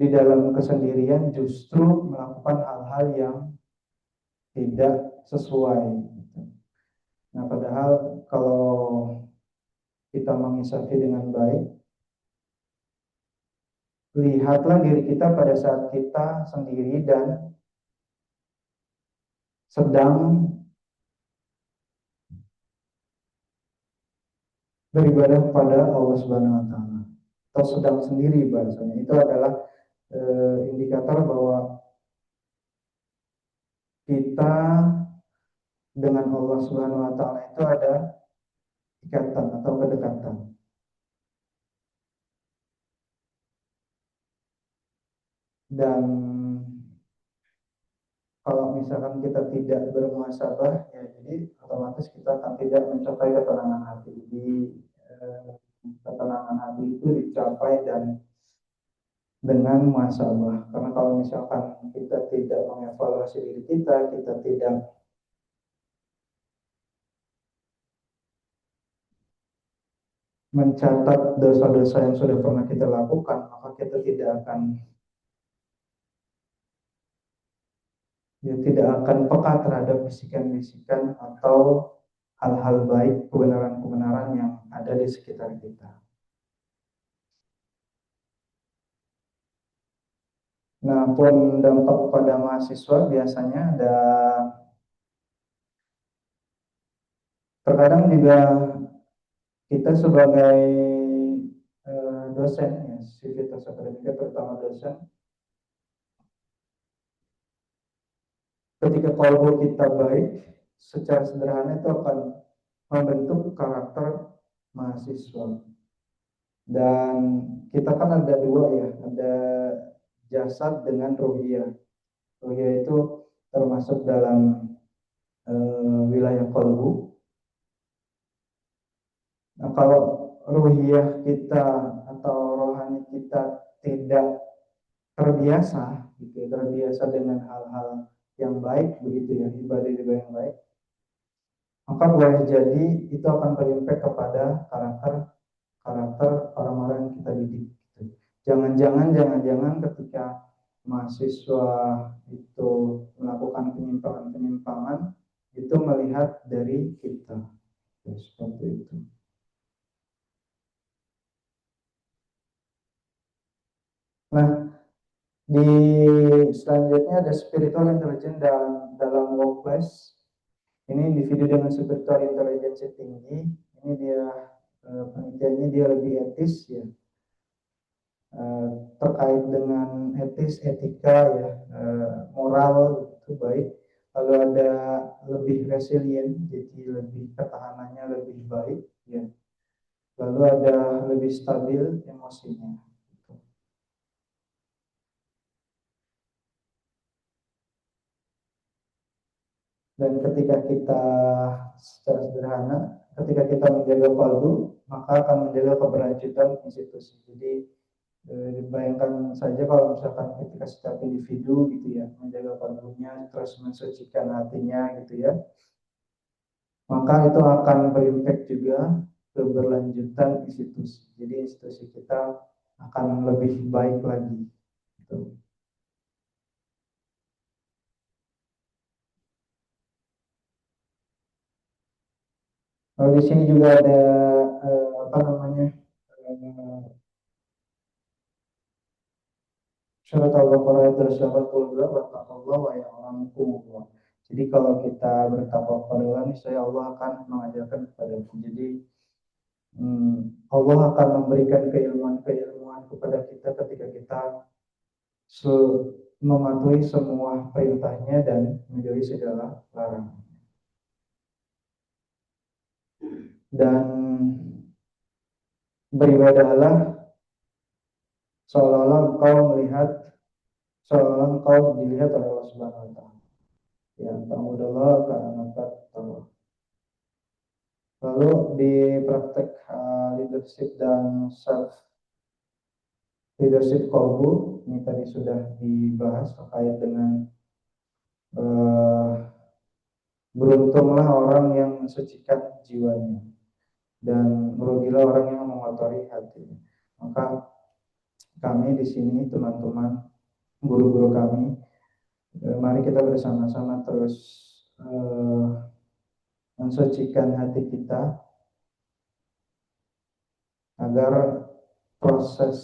di dalam kesendirian justru melakukan hal-hal yang tidak sesuai. Nah, padahal kalau kita mengisafi dengan baik, lihatlah diri kita pada saat kita sendiri dan sedang beribadah kepada Allah Subhanahu wa taala atau sedang sendiri bahasanya. Itu adalah indikator bahwa kita dengan Allah Subhanahu wa taala itu ada ikatan atau kedekatan. Dan kalau misalkan kita tidak bermuhasabah, ya jadi otomatis kita akan tidak mencapai ketenangan hati. Jadi ketenangan hati itu dicapai dan dengan muhasabah. Karena kalau misalkan kita tidak mengevaluasi diri kita tidak mencatat dosa-dosa yang sudah pernah kita lakukan, maka kita tidak akan peka terhadap bisikan-bisikan atau hal-hal baik, kebenaran-kebenaran yang ada di sekitar kita. Nah, pun dampak pada mahasiswa biasanya ada, terkadang juga kita sebagai dosen, ya, sivitas akademika terutama dosen, ketika kalau kita baik, secara sederhana itu akan membentuk karakter mahasiswa. Dan kita kan ada dua, ya, ada jasad dengan ruhiyah. Ruhiyah itu termasuk dalam wilayah qalbu. Nah, kalau ruhiyah kita atau rohani kita tidak terbiasa dengan hal-hal yang baik, begitu ya, ibadah-ibadah yang baik, maka boleh jadi itu akan berimpact kepada karakter orang-orang yang kita didik. Jangan-jangan ketika mahasiswa itu melakukan penyimpangan itu melihat dari kita, ya, seperti itu. Nah, di selanjutnya ada spiritual intelligence dalam workplace. Ini individu dengan spiritual intelligence tinggi. Ini dia penelitiannya, dia lebih etis, ya, terkait dengan etika, ya, moral itu baik. Lalu ada lebih resilient, jadi lebih ketahanannya lebih baik, ya. Lalu ada lebih stabil emosinya. Dan ketika kita secara sederhana, ketika kita menjaga kalbu, maka akan menjaga keberlanjutan institusi. Jadi bayangkan saja kalau misalkan ketika setiap individu gitu ya menjaga kalbunya, terus mensucikan hatinya gitu ya, maka itu akan berimpact juga keberlanjutan institusi. Jadi institusi kita akan lebih baik lagi. Gitu. Lalu di sini juga ada apa namanya surat Al-Baqarah ayat 182, wattaqullah wa ya'lamukumullah. Jadi kalau kita bertakwa kepada Allah, niscaya Allah akan mengajarkan kepadamu. Jadi Allah akan memberikan keilmuan kepada kita ketika kita mematuhi semua perintahnya dan menjauhi segala larangan. Dan beribadahlah seolah-olah engkau dilihat oleh Allah Subhanahu wa taala. Ya, ta'budallah ka'annaka tarahu. Lalu di praktek leadership dan self leadership qalbu ini tadi sudah dibahas terkait dengan beruntunglah orang yang mensucikan jiwanya dan merugilah orang yang mengotori hatinya. Maka kami di sini teman-teman guru-guru kami, mari kita bersama-sama terus mensucikan hati kita agar proses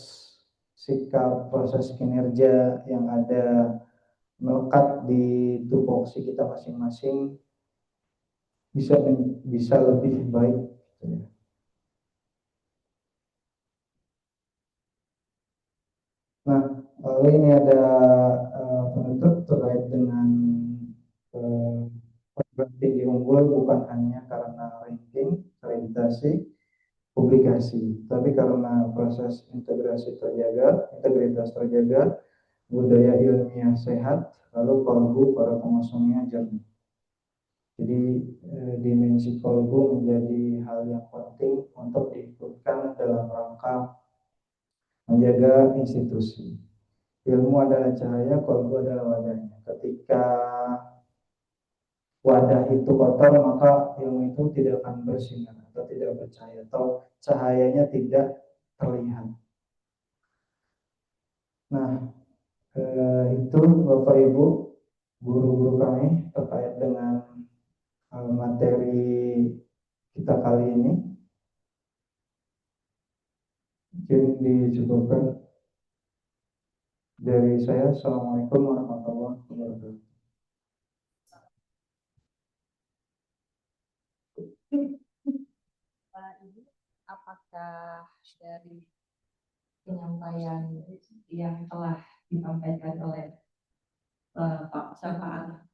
sikap, proses kinerja yang ada melekat di tupoksi kita masing-masing bisa lebih baik. Nah, lalu ini ada penutup terkait dengan perguruan tinggi unggul bukan hanya karena ranking, akreditasi, publikasi, tapi karena proses integritas terjaga, budaya ilmiah sehat, lalu kalbu para pengusungnya jernih. Jadi dimensi kalbu menjadi hal yang penting untuk diikutkan dalam rangka menjaga institusi. Ilmu adalah cahaya, kalbu adalah wadahnya. Ketika wadah itu kotor, maka ilmu itu tidak akan bersinar atau tidak bercahaya atau cahayanya tidak terlihat. Nah, itu Bapak Ibu guru-guru kami terkait dengan materi kita kali ini. Mungkin dicukupkan dari saya. Assalamualaikum warahmatullahi wabarakatuh. Pak Ibu, apakah dari penyampaian yang telah disampaikan oleh Pak Syafaat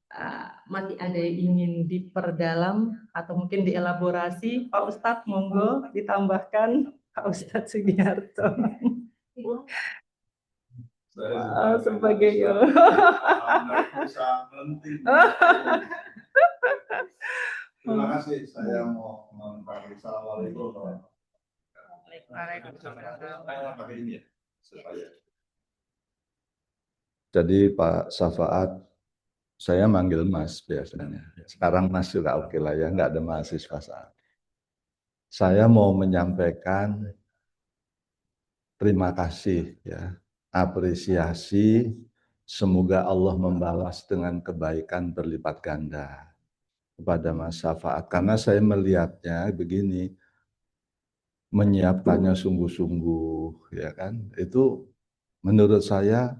masih ada yang ingin diperdalam atau mungkin dielaborasi? Pak Ustadz, monggo ditambahkan. Pak Ustadz Sugiharto. Sebagai terima kasih. Saya mau mengucapkan assalamualaikum warahmatullahi wabarakatuh. Jadi Pak Syafaat, saya manggil Mas biasanya. Sekarang Mas juga oke lah ya, nggak ada mahasiswa saat. Saya mau menyampaikan terima kasih ya, apresiasi, semoga Allah membalas dengan kebaikan berlipat ganda kepada Mas Syafaat. Karena saya melihatnya begini, menyiapkannya sungguh-sungguh, ya kan? Itu menurut saya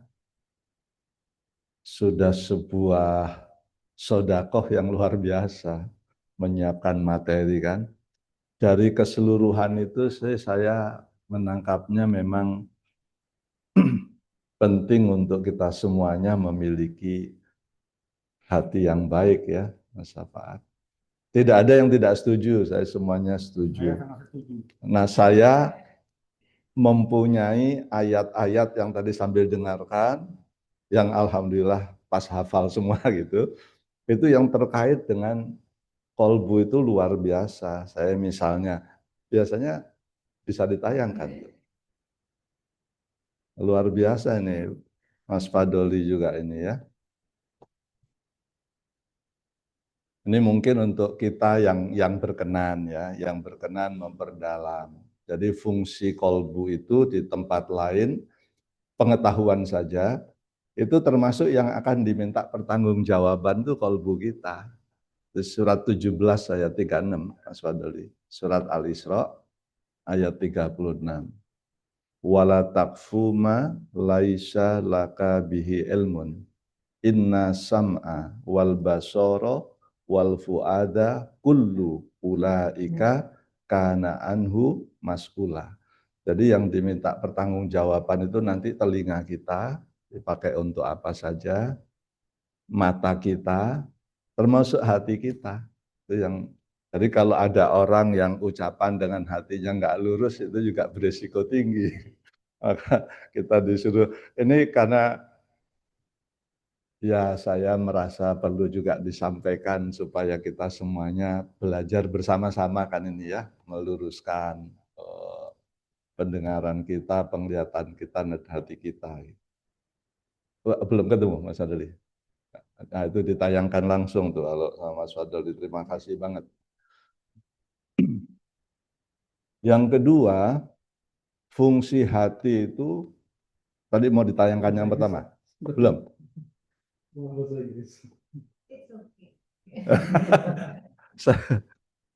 sudah sebuah sodakoh yang luar biasa, menyiapkan materi kan. Dari keseluruhan itu saya menangkapnya memang penting untuk kita semuanya memiliki hati yang baik ya, Mas Syafaat. Tidak ada yang tidak setuju, saya semuanya setuju. Nah, saya mempunyai ayat-ayat yang tadi sambil dengarkan, yang alhamdulillah pas hafal semua gitu. Itu yang terkait dengan kolbu itu luar biasa. Saya misalnya, biasanya bisa ditayangkan. Luar biasa ini, Mas Fadoli juga ini ya. Ini mungkin untuk kita yang berkenan ya, yang berkenan memperdalam. Jadi fungsi kolbu itu di tempat lain, pengetahuan saja, itu termasuk yang akan diminta pertanggungjawaban tuh kolbu kita. Di surat 17 ayat 36, Mas Fadli. Surat Al-Isra ayat 36. Wala taqfu ma laisa laka bihi ilmun. Inna sam'a wal basara wal fuada kullu ulaika kana anhu mas'ula. Jadi yang diminta pertanggungjawaban itu nanti telinga kita dipakai untuk apa saja, mata kita, termasuk hati kita. Itu yang jadi kalau ada orang yang ucapan dengan hatinya nggak lurus itu juga berisiko tinggi. Maka kita disuruh ini karena ya saya merasa perlu juga disampaikan supaya kita semuanya belajar bersama-sama kan ini ya, meluruskan pendengaran kita, penglihatan kita, dan hati kita. Belum ketemu Mas Adli. Nah itu ditayangkan langsung tuh kalau sama Mas Adli, terima kasih banget. Yang kedua, fungsi hati itu, tadi mau ditayangkan yang pertama? Belum?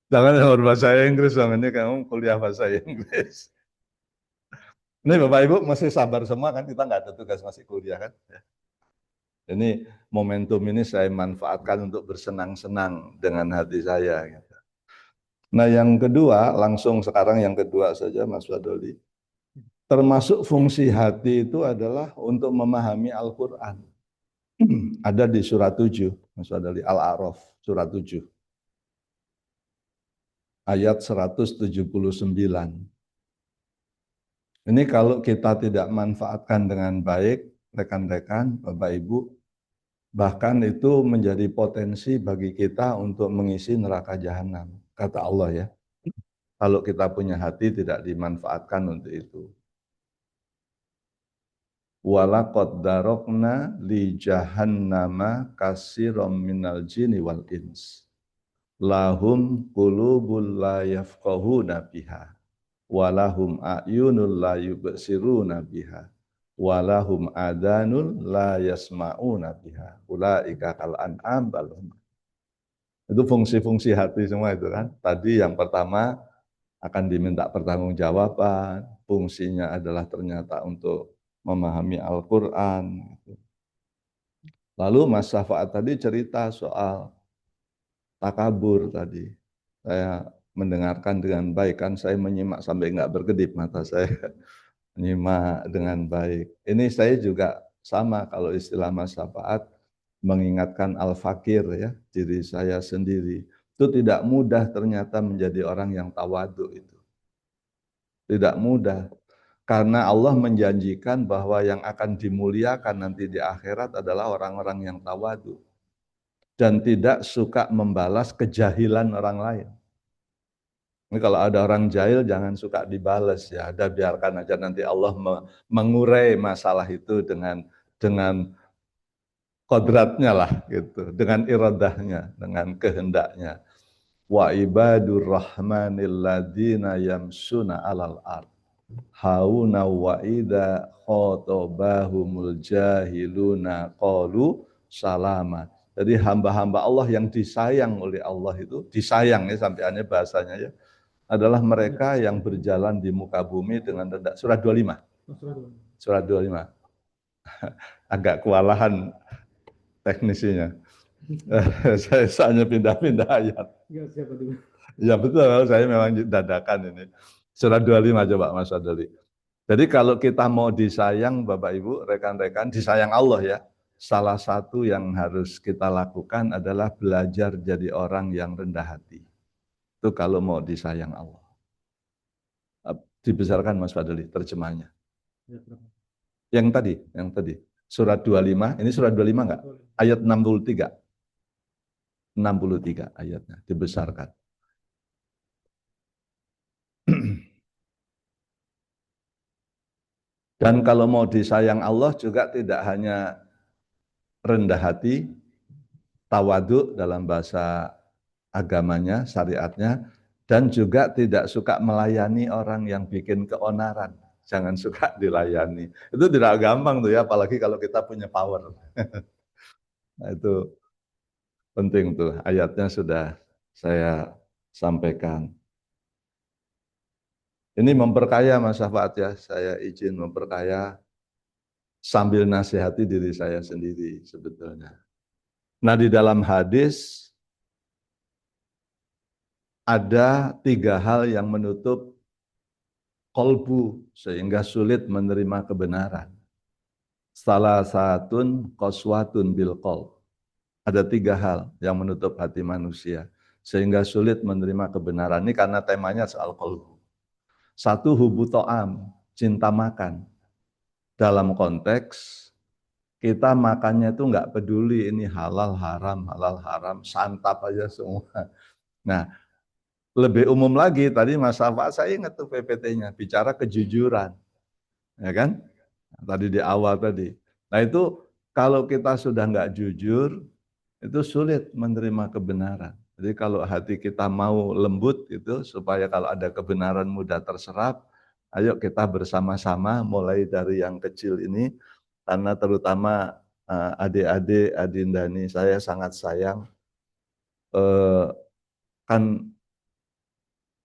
Jangan yang berbahasa Inggris dong, ini kamu kuliah bahasa Inggris. Ini Bapak Ibu masih sabar semua kan, kita nggak ada tugas masih kuliah kan. Ini momentum ini saya manfaatkan untuk bersenang-senang dengan hati saya. Nah yang kedua, langsung sekarang yang kedua saja Mas Wadoli. Termasuk fungsi hati itu adalah untuk memahami Al-Quran. Ada di surat 7, Mas Wadoli, Al-A'raf, surat 7. Ayat 179. Ini kalau kita tidak manfaatkan dengan baik, rekan-rekan, Bapak Ibu, bahkan itu menjadi potensi bagi kita untuk mengisi neraka jahanam. Kata Allah ya, kalau kita punya hati tidak dimanfaatkan untuk itu. Walaqad darokna li jahannama katsiran minal jinni wal ins. Lahum qulubul la yafqahuna biha. Walahum a'yunul la yubsiruna biha. Walahum adanul la yasma'una biha. Ulaika kal an'am bal hum. Itu fungsi-fungsi hati semua itu kan. Tadi yang pertama akan diminta pertanggungjawaban, fungsinya adalah ternyata untuk memahami Al-Qur'an. Lalu Mas Syafaat tadi cerita soal takabur tadi. Saya mendengarkan dengan baik kan, saya menyimak sampai nggak berkedip mata saya. Menyimak dengan baik. Ini saya juga sama kalau istilah Mas Syafaat mengingatkan al-fakir ya, diri saya sendiri. Itu tidak mudah ternyata menjadi orang yang tawadu itu. Tidak mudah. Karena Allah menjanjikan bahwa yang akan dimuliakan nanti di akhirat adalah orang-orang yang tawadu. Dan tidak suka membalas kejahilan orang lain. Ini kalau ada orang jahil jangan suka dibalas ya, ada biarkan aja nanti Allah mengurai masalah itu dengan kodratnya lah gitu, dengan iradahnya, dengan kehendaknya. Wa ibadur rahmanil ladzina yamsuna 'alal ard hauna wa idza khatabahumul jahiluna qalu salama. Jadi hamba-hamba Allah yang disayang oleh Allah itu, disayang ya sampai aneh bahasanya ya, adalah mereka yang berjalan di muka bumi dengan rendah. Surat 25. Surat 25. Agak kewalahan teknisinya. Saya hanya pindah-pindah ayat. Ya betul, saya memang dadakan ini. Surat 25 coba Mas Adli. Jadi kalau kita mau disayang Bapak Ibu, rekan-rekan, disayang Allah ya. Salah satu yang harus kita lakukan adalah belajar jadi orang yang rendah hati. Itu kalau mau disayang Allah. Dibesarkan Mas Fadli terjemahnya. Yang tadi. Surat 25, ini surat 25 enggak? Ayat 63. 63 ayatnya, dibesarkan. Dan kalau mau disayang Allah juga tidak hanya rendah hati, tawaduk dalam bahasa agamanya, syariatnya, dan juga tidak suka melayani orang yang bikin keonaran. Jangan suka dilayani. Itu tidak gampang tuh ya, apalagi kalau kita punya power. Nah, itu penting tuh, ayatnya sudah saya sampaikan. Ini memperkaya Mas Syafaat ya, saya izin memperkaya sambil nasihati diri saya sendiri sebetulnya. Nah di dalam hadis ada 3 hal yang menutup kolbu sehingga sulit menerima kebenaran. Salah satun qaswatun bil qalb. Ada 3 hal yang menutup hati manusia sehingga sulit menerima kebenaran. Ini karena temanya soal kolbu. 1, hubu to'am, cinta makan. Dalam konteks kita makannya itu nggak peduli ini halal haram, santap aja semua. Nah, lebih umum lagi tadi Mas Safa, saya ingat tuh PPT-nya bicara kejujuran, ya kan? Tadi di awal tadi. Nah itu kalau kita sudah nggak jujur, itu sulit menerima kebenaran. Jadi kalau hati kita mau lembut itu supaya kalau ada kebenaran mudah terserap, ayo kita bersama-sama mulai dari yang kecil ini, karena terutama adik-adik Adinda ini saya sangat sayang, kan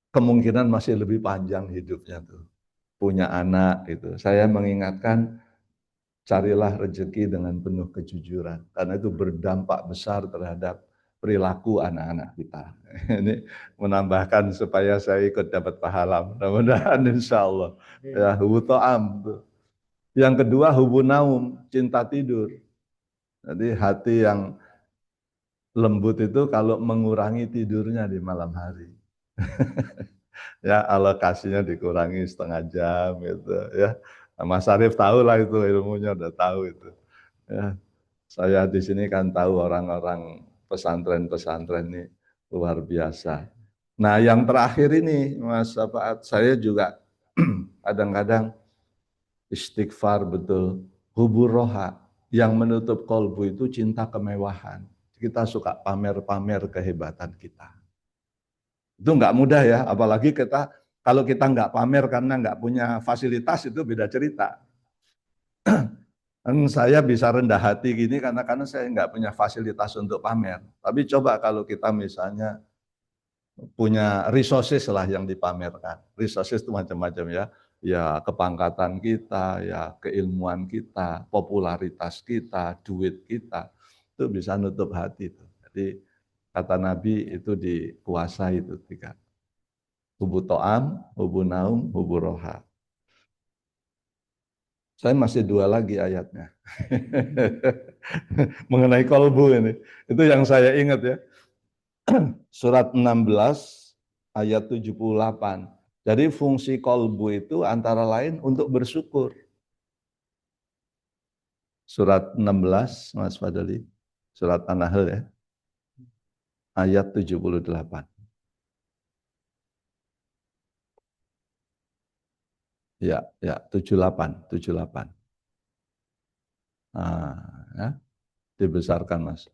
kemungkinan masih lebih panjang hidupnya tuh, punya anak gitu. Saya mengingatkan carilah rezeki dengan penuh kejujuran, karena itu berdampak besar terhadap perilaku anak-anak kita. Ini menambahkan supaya saya ikut dapat pahala, mudah-mudahan insya Allah. Ya, hubu to'am. Yang kedua hubu naum, cinta tidur. Jadi hati yang lembut itu kalau mengurangi tidurnya di malam hari. Ya alokasinya dikurangi setengah jam gitu ya. Mas Arief tahu lah itu ilmunya, udah tahu itu. Ya, saya di sini kan tahu orang-orang pesantren-pesantren ini luar biasa. Nah yang terakhir ini Mas Safaat, saya juga kadang-kadang istighfar betul. Hubur roha, yang menutup kolbu itu cinta kemewahan. Kita suka pamer-pamer kehebatan kita. Itu nggak mudah ya, apalagi kalau kita nggak pamer karena nggak punya fasilitas itu beda cerita. Saya bisa rendah hati gini karena saya nggak punya fasilitas untuk pamer. Tapi coba kalau kita misalnya punya resources lah yang dipamerkan. Resources itu macam-macam ya. Ya kepangkatan kita, ya keilmuan kita, popularitas kita, duit kita. Itu bisa nutup hati itu. Jadi kata Nabi itu dikuasai itu 3. Hubu to'am, hubu naum, hubu roha. Saya masih 2 lagi ayatnya. Mengenai kolbu ini. Itu yang saya ingat ya. Surat 16 ayat 78. Jadi fungsi kolbu itu antara lain untuk bersyukur. Surat 16, Mas Fadli. Surat An-Nahl ya. Ayat 78. Ya, 78. Nah, ya, dibesarkan Mas.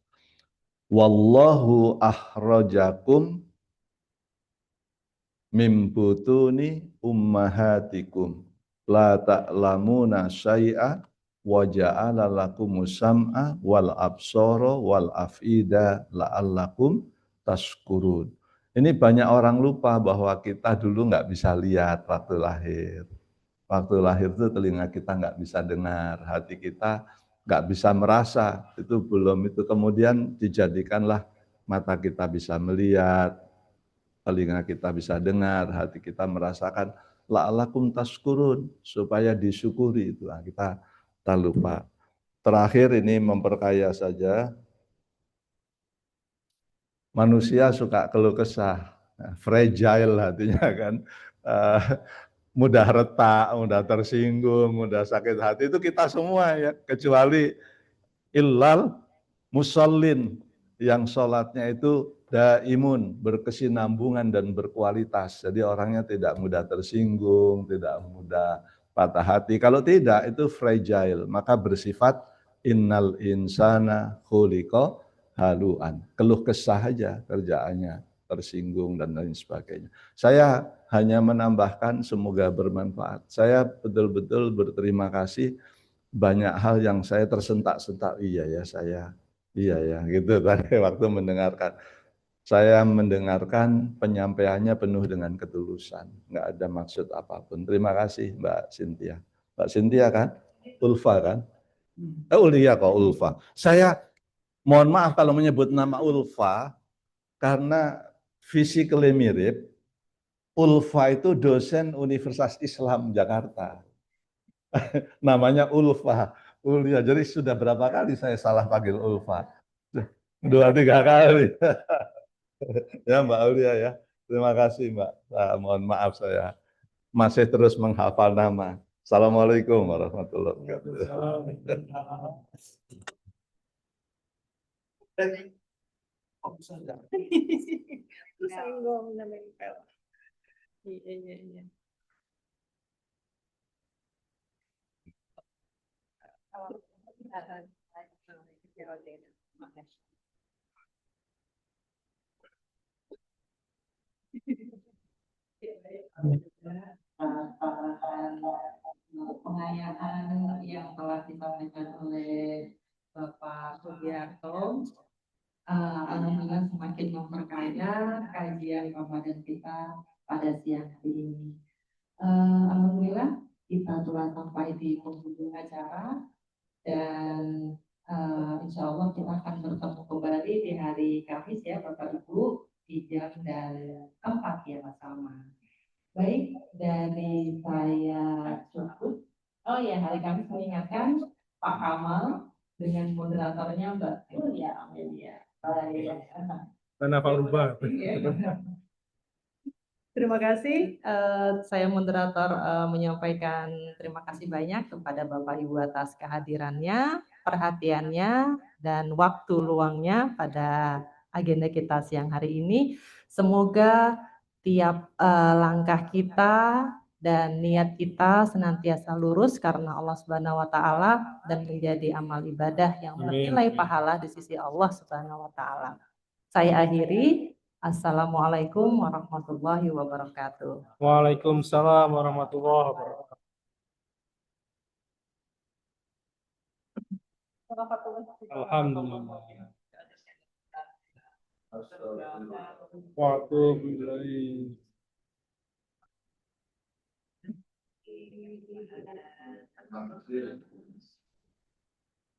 Wallahu akhrajakum mim butuni ummahatikum la ta'lamuna syai'a wa ja'ala lakumus sam'a wal absara wal afida la'allakum tashkurun. Ini banyak orang lupa bahwa kita dulu nggak bisa lihat waktu lahir. Waktu lahir itu telinga kita nggak bisa dengar, hati kita nggak bisa merasa, itu belum itu. Kemudian dijadikanlah mata kita bisa melihat, telinga kita bisa dengar, hati kita merasakan, la'alakum tashkurun, supaya disyukuri itu. Nah, kita lupa. Terakhir ini memperkaya saja, manusia suka keluh kesah, fragile hatinya kan, mudah retak, mudah tersinggung, mudah sakit hati, itu kita semua ya, kecuali illal musallin, yang sholatnya itu daimun, berkesinambungan dan berkualitas. Jadi orangnya tidak mudah tersinggung, tidak mudah patah hati. Kalau tidak itu fragile, maka bersifat innal insana khuliqa haluan. Keluh kesah aja kerjaannya, tersinggung dan lain sebagainya. Saya hanya menambahkan semoga bermanfaat. Saya betul-betul berterima kasih, banyak hal yang saya tersentak-sentak, iya ya gitu tadi waktu mendengarkan. Saya mendengarkan penyampaiannya penuh dengan ketulusan, nggak ada maksud apapun. Terima kasih Mbak Cynthia. Mbak Cynthia kan? Ulfa kan? Ulia kok Ulfa. Saya mohon maaf kalau menyebut nama Ulfa karena physically mirip. Ulfa itu dosen Universitas Islam Jakarta. Namanya Ulfa. Ulia. Jadi sudah berapa kali saya salah panggil Ulfa? 2-3 kali. Ya Mbak Aulia ya. Terima kasih Mbak. Mohon maaf saya masih terus menghafal nama. Assalamualaikum warahmatullahi wabarakatuh. Senggol nempel. Iya. Pengayaan yang telah disampaikan oleh Bapak Sugiarto, alhamdulillah semakin memperkaya kajian Ramadan kita pada siang hari ini. Alhamdulillah kita telah sampai di penghujung acara dan insya Allah kita akan bertemu kembali di hari Kamis ya Bapak Ibu di jam dan tempat yang sama. Baik, dari saya cukup. Oh ya, hari Kamis mengingatkan Pak Kamal dengan moderatornya Mbak Yulia Amelia. Kenapa rubah? Terima kasih. Saya moderator menyampaikan terima kasih banyak kepada Bapak Ibu atas kehadirannya, perhatiannya, dan waktu luangnya pada agenda kita siang hari ini. Semoga tiap langkah kita dan niat kita senantiasa lurus karena Allah Subhanahu wa taala dan menjadi amal ibadah yang bernilai pahala di sisi Allah Subhanahu wa taala. Saya akhiri. Assalamualaikum warahmatullahi wabarakatuh. Waalaikumsalam warahmatullahi wabarakatuh. Alhamdulillah. Waktu mulai.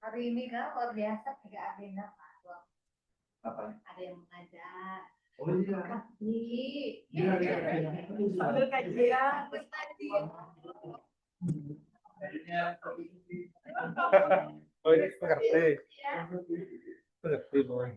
Hari ini kan luar biasa tiga agenda Pak. Apa? Ada yang mengajak. Oh iya. Sambil kajian. Oh ini mengerti. Mengerti, boy.